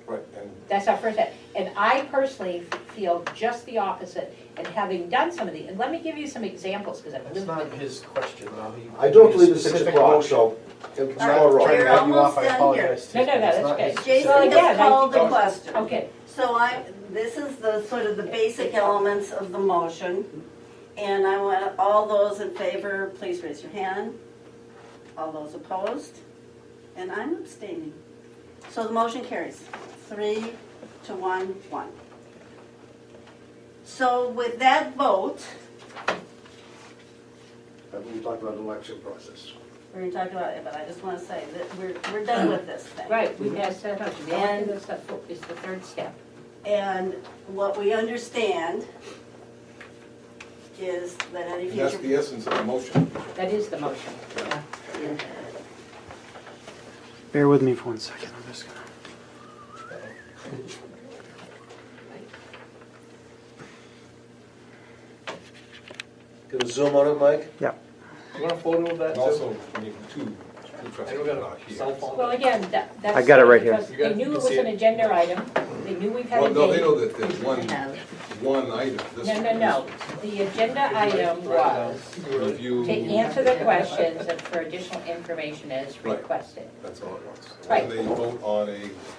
Right, and That's our first step. And I personally feel just the opposite, and having done some of and let me give you some examples, because I've It's lived not with his question, though. He- I don't he believe made a it's 6 specific o'clock, motion. so it's All not right, wrong. we're Cut you almost off, I done apologize. here. No, It's that's not okay. his Jason Well, specific- has again, called the I- question. Okay, So this is the sort of the basic elements of the motion. And I want all those in favor, please raise your hand. All those opposed? And I'm abstaining. So the motion carries 3-1-1. So with that vote, We talked about election process. we're going to talk about it, but I just want to say that we're done with this thing. right, we passed that out. The only thing that's is the third step. And what we understand is that any that's future. the essence of the motion. That is the motion. Yeah. Bear with me for 1 second. I'm just gonna. Can we zoom on it, Mike? Yep. You want a photo of that And too? also, I mean, two And trustees we got are a here. cell phone. Well, again, that's. I got it right here. because You got it? They knew You it was see an it? agenda item, they knew we've had Well, a no, they date. know that there's one item. This No. The agenda item was Review. to answer the questions and for additional information as Right. requested. That's all it was. Right. And they vote on a,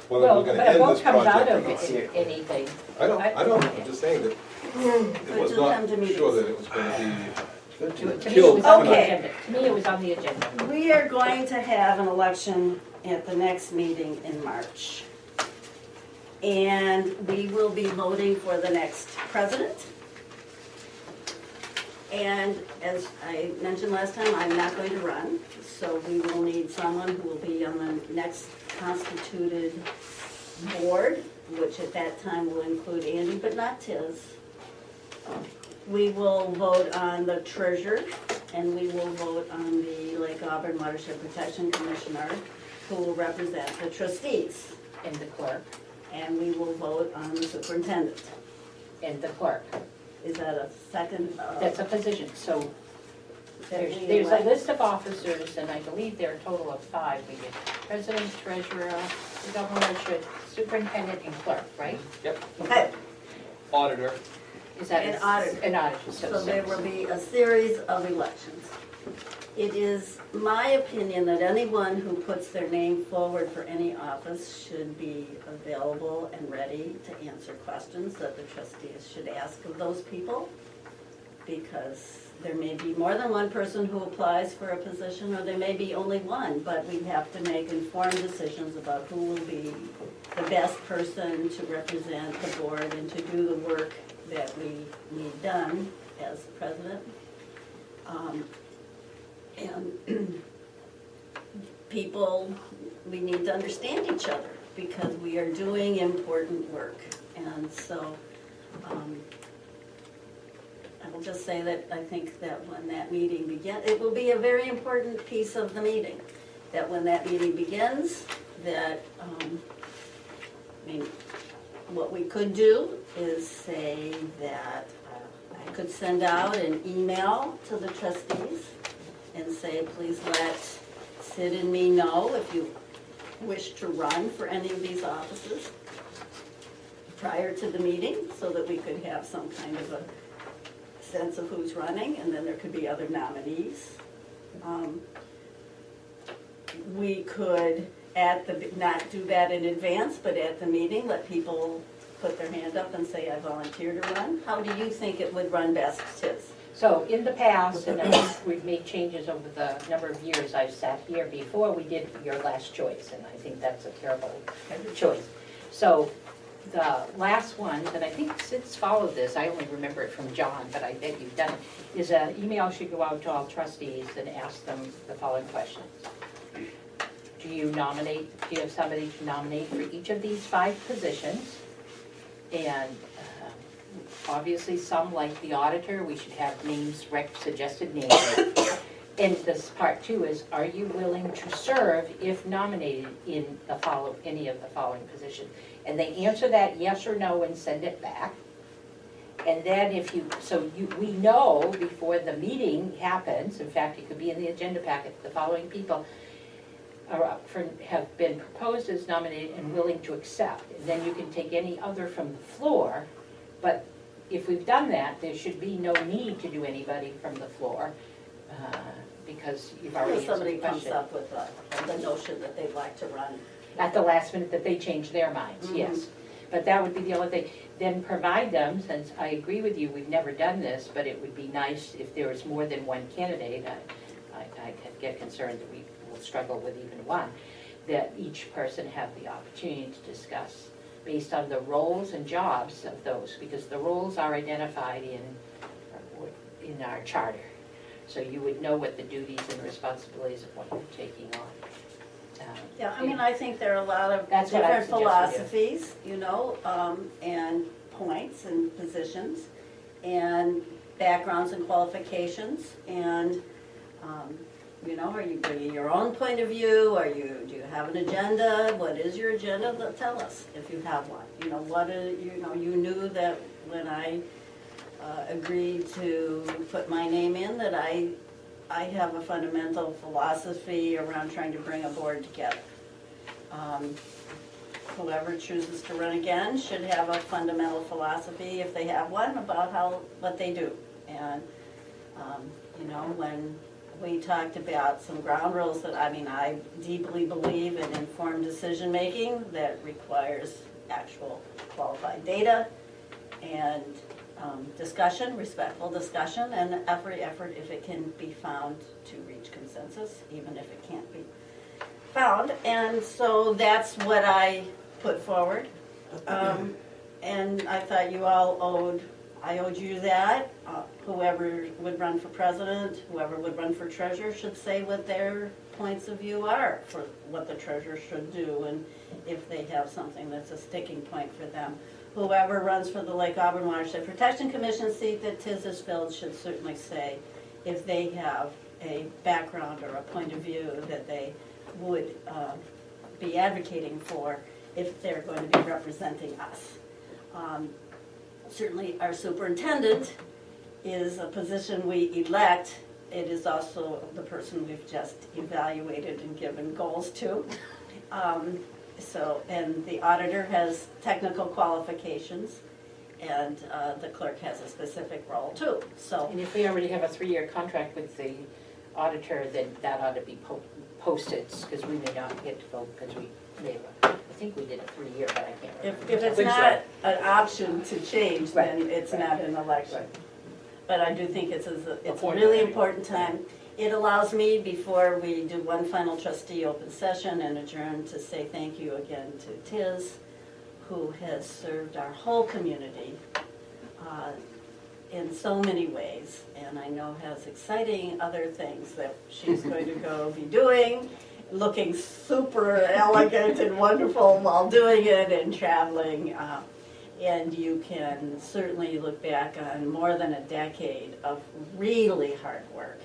whether Well, we're but gonna a end vote this comes out project or of not. anything. I know, I'm just saying that it was do come not to meetings. sure that it was gonna be. To me, it Killed was on the tonight. agenda. To me, it was on the agenda. We are going to have an election at the next meeting in March. And we will be voting for the next president. And as I mentioned last time, I'm not going to run, so we will need someone who will be on the next constituted board, which at that time will include Andy, but not Tiz. We will vote on the treasurer, and we will vote on the Lake Auburn Watershed Protection Commissioner, who will represent the trustees. And the clerk, And we will vote on the superintendent. and the clerk. Is that a second? That's a position, so that we there's a elect? list of officers, and I believe there are a total of 5. We get president, treasurer, the governor, superintendent, and clerk, right? Yep, Okay, auditor. Is that An auditor. An auditor, so there will be a series of elections. It is my opinion that anyone who puts their name forward for any office should be available and ready to answer questions that the trustees should ask of those people. Because there may be more than one person who applies for a position, or there may be only one, but we have to make informed decisions about who will be the best person to represent the board and to do the work that we need done as president. And people, we need to understand each other because we are doing important work. And so, I will just say that I think that when that meeting begins, it will be a very important piece of the meeting. That when that meeting begins, that, I mean, what we could do is say that I could send out an email to the trustees and say, please let Sid and me know if you wish to run for any of these offices prior to the meeting, so that we could have some kind of a sense of who's running, and then there could be other nominees. We could, not do that in advance, but at the meeting, let people put their hand up and say, I volunteer to run. How do you think it would run best, Tiz? So in the past, and I think we've made changes over the number of years I've sat here before, we did your last choice, and I think that's a terrible choice. So the last one, and I think Sid's followed this, I only remember it from John, but I bet you've done it, is an email should go out to all trustees and ask them the following questions. Do you you have somebody to nominate for each of these 5 positions? And obviously some, like the auditor, we should have names, suggested names. And this part 2 is, are you willing to serve if nominated in any of the following positions? And they answer that yes or no and send it back. And then we know before the meeting happens, in fact, it could be in the agenda packet, the following people have been proposed as nominated and willing to accept. And then you can take any other from the floor, but if we've done that, there should be no need to do anybody from the floor, because you've already If answered somebody the comes question. up with the notion that they'd like to run. At the last minute that they change their minds, Mhm. yes. But that would be the only thing. Then provide them, since I agree with you, we've never done this, but it would be nice if there was more than one candidate. I could get concerned that we will struggle with even one, that each person have the opportunity to discuss based on the roles and jobs of those, because the roles are identified in our charter. So you would know what the duties and responsibilities of what you're taking on. Yeah, I mean, I think there are a lot of That's what I different suggest we do. philosophies, you know, and points and positions, and backgrounds and qualifications, and, you know, are you bringing your own point of view, do you have an agenda, what is your agenda, tell us if you have one. You know, you knew that when I agreed to put my name in, that I have a fundamental philosophy around trying to bring a board together. Whoever chooses to run again should have a fundamental philosophy, if they have one, about what they do. And, you know, when we talked about some ground rules that, I deeply believe in informed decision-making that requires actual qualified data and discussion, respectful discussion, and every effort if it can be found to reach consensus, even if it can't be found. And so that's what I put forward. And I thought you all I owed you that. Whoever would run for president, whoever would run for treasurer should say what their points of view are for what the treasurer should do, and if they have something that's a sticking point for them. Whoever runs for the Lake Auburn Watershed Protection Commission seat that Tiz has filled should certainly say if they have a background or a point of view that they would be advocating for if they're going to be representing us. Certainly our superintendent is a position we elect. It is also the person we've just evaluated and given goals to. And the auditor has technical qualifications, and the clerk has a specific role too. So, And if we already have a 3-year contract with the auditor, then that ought to be posted, because we may not get to vote, because we may, I think we did a 3-year, but I can't remember. if it's not an option to change, then it's not an election. But I do think it's a really important time. It allows me, before we do one final trustee open session and adjourn, to say thank you again to Tiz, who has served our whole community in so many ways, and I know has exciting other things that she's going to go be doing, looking super elegant and wonderful while doing it and traveling. And you can certainly look back on more than a decade of really hard work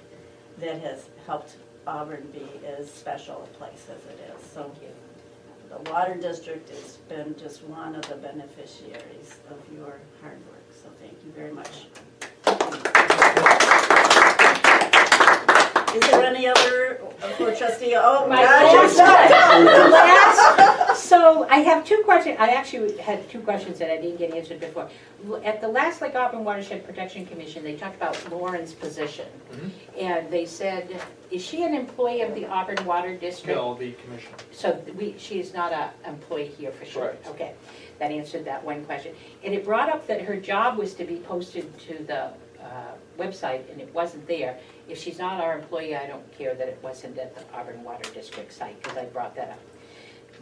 that has helped Auburn be as special a place as it is. So the Water District has been just one of the beneficiaries of your hard work. So thank you very much. Is there any other for trustee? Oh my gosh. So I have 2 questions. I actually had 2 questions that I didn't get answered before. At the last Lake Auburn Watershed Protection Commission, they talked about Lauren's position. And they said, is she an employee of the Auburn Water District? No, the commission. So she is not an employee here for sure? Correct. Okay, that answered that one question. And it brought up that her job was to be posted to the website, and it wasn't there. If she's not our employee, I don't care that it wasn't at the Auburn Water District site, because I brought that up.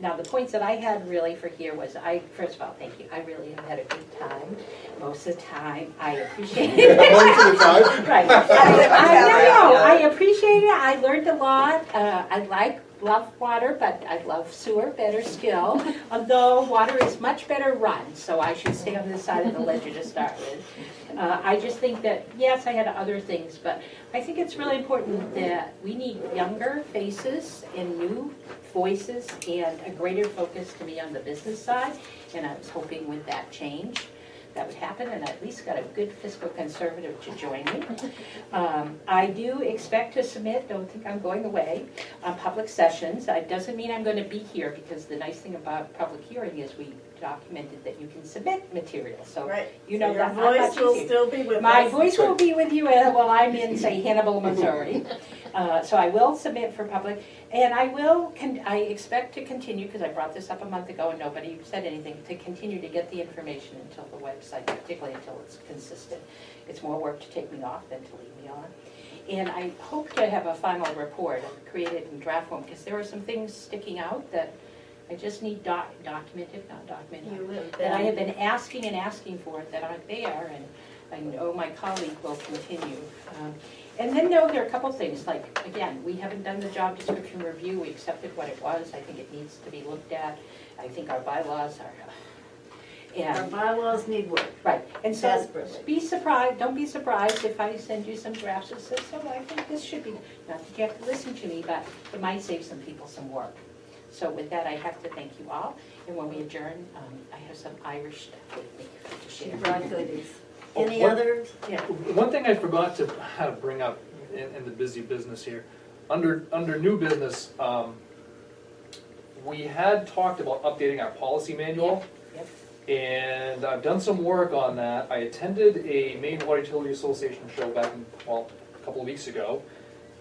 Now, the points that I had really for here was, first of all, thank you. I really have had a good time most of the time. I appreciate it. Most of the time? Right. I appreciate it. I learned a lot. I love water, but I love sewer better still. Although water is much better run, so I should stay on this side of the ledger to start with. I just think that, yes, I had other things, but I think it's really important that we need younger faces and new voices and a greater focus to be on the business side, and I was hoping with that change that would happen, and I at least got a good fiscal conservative to join me. I do expect to submit, don't think I'm going away, on public sessions. That doesn't mean I'm gonna be here, because the nice thing about public hearing is we documented that you can submit material, so Right. you know So your that I'm not voice will cheating. still be with us. My voice will be with you while I'm in, say, Hannibal, Missouri. So I will submit for public, and I expect to continue, because I brought this up a month ago and nobody said anything, to continue to get the information until the website, particularly until it's consistent. It's more work to take me off than to leave me on. And I hope to have a final report created in draft form, because there are some things sticking out that I just need documented, not documented. You have That I have been, been asking and asking for that aren't there, and I know my colleague will continue. And then there are a couple things, like, again, we haven't done the job description review, we accepted what it was, I think it needs to be looked at. I think our bylaws are, our and, bylaws need work. right, and so Desperately. be surprised, don't be surprised if I send you some drafts that says, oh, I think this should be, not that you have to listen to me, but it might save some people some work. So with that, I have to thank you all, and when we adjourn, I have some Irish stuff with me to She share. brought goodies. Oh, Any what- others? Yeah. One thing I forgot to bring up in the busy business here, under new business, we had talked about updating our policy manual. Yep. And I've done some work on that. I attended a Maine Water Utility Association show back a couple of weeks ago.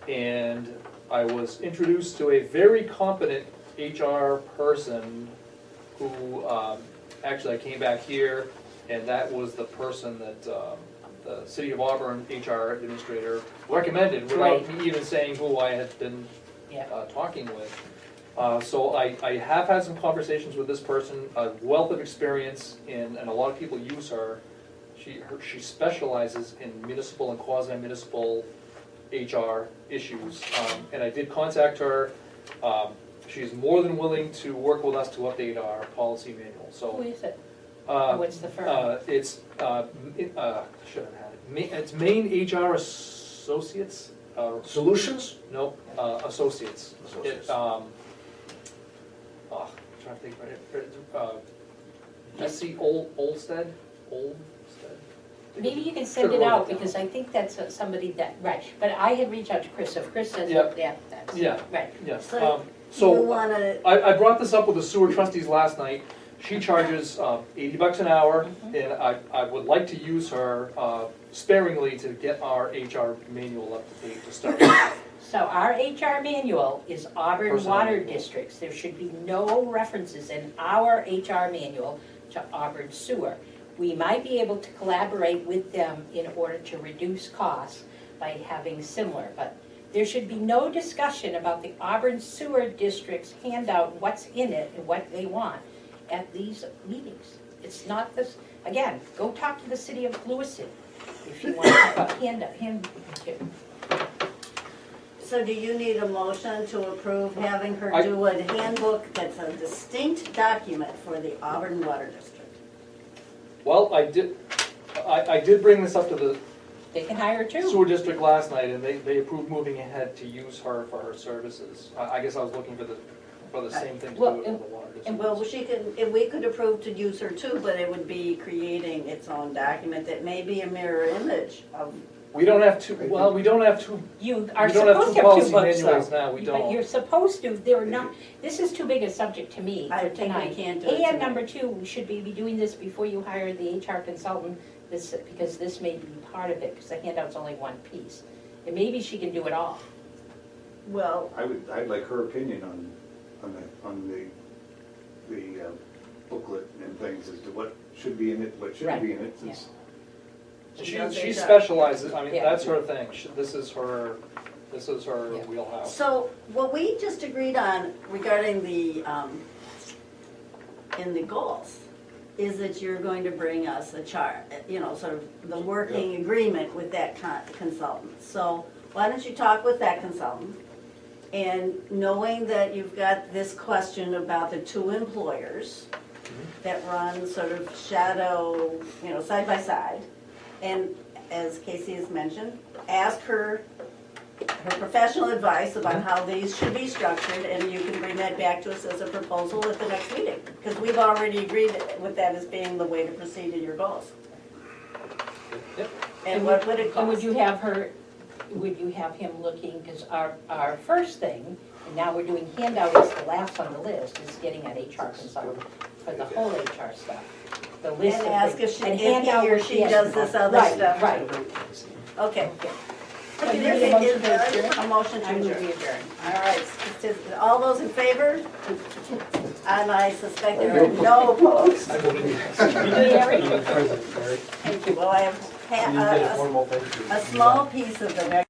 And I was introduced to a very competent HR person who, actually I came back here, and that was the person that the City of Auburn HR administrator recommended, without me even saying who I had been Yeah. talking with. So I have had some conversations with this person, a wealth of experience in, and a lot of people use her. She specializes in municipal and quasi-municipal HR issues. And I did contact her. She's more than willing to work with us to update our policy manual, Who so. is it? Uh, What's the firm? It's, should have had it. It's Maine HR Associates, Solutions? no, Associates. Associates. I'm trying to think about it. Jesse Olstead? Maybe you can send it out, because I think that's somebody that, right, but I had reached out to Chris, so if Chris says, Yep. yeah, that's, Yeah. right. Yes, So You so wanna, I brought this up with the sewer trustees last night. She charges $80 an hour, and I would like to use her sparingly to get our HR manual up to date to start. So our HR manual is Auburn Personnel Water manual. Districts. There should be no references in our HR manual to Auburn Sewer. We might be able to collaborate with them in order to reduce costs by having similar, but there should be no discussion about the Auburn Sewer District's handout, what's in it and what they want at these meetings. It's not this, again, go talk to the city of Lewiston if you want to hand. so do you need a motion to approve having her I- do a handbook that's a distinct document for the Auburn Water District? Well, I did bring this up to the They can hire too. sewer district last night, and they approved moving ahead to use her for her services. I guess I was looking for the same thing to Well, do it with the water district. And well, she could, if we could approve to use her too, but it would be creating its own document that may be a mirror image of, We don't have two, well, we don't have two, You are we don't have supposed two to have policy two books manuals though. now, we But you're don't. supposed to, they're not, this is too big a subject to me I for think we tonight. can't do it And tonight. number two, we should be doing this before you hire the HR consultant, because this may be part of it, because the handout's only one piece. And maybe she can do it all. well, I'd like her opinion on the booklet and things as to what should be in it, what shouldn't be in it, since She specializes, I mean, Yeah. that's her thing. This is her Yeah. wheelhouse. so what we just agreed on regarding the, in the goals, is that you're going to bring us a chart, sort of the working agreement with that consultant. So why don't you talk with that consultant? And knowing that you've got this question about the two employers that run sort of shadow, side by side. And as Casey has mentioned, ask her professional advice about how these should be structured, and you can bring that back to us as a proposal at the next meeting. Because we've already agreed with that as being the way to proceed in your goals. And what would it And would cost? you have him looking, because our first thing, and now we're doing handout is the last on the list, is getting an HR consultant for the whole HR stuff. The list And of ask things. if she, And if handout he or was- she yes. does this other Right, stuff. right. Okay. So Okay, you there's need a motion is to there adjourn? a motion I to move adjourn. we adjourn. All right, all those in favor? And I suspect there are no opposed. Mary? Thank you. Well, I have You did a formal thank you. a small piece of the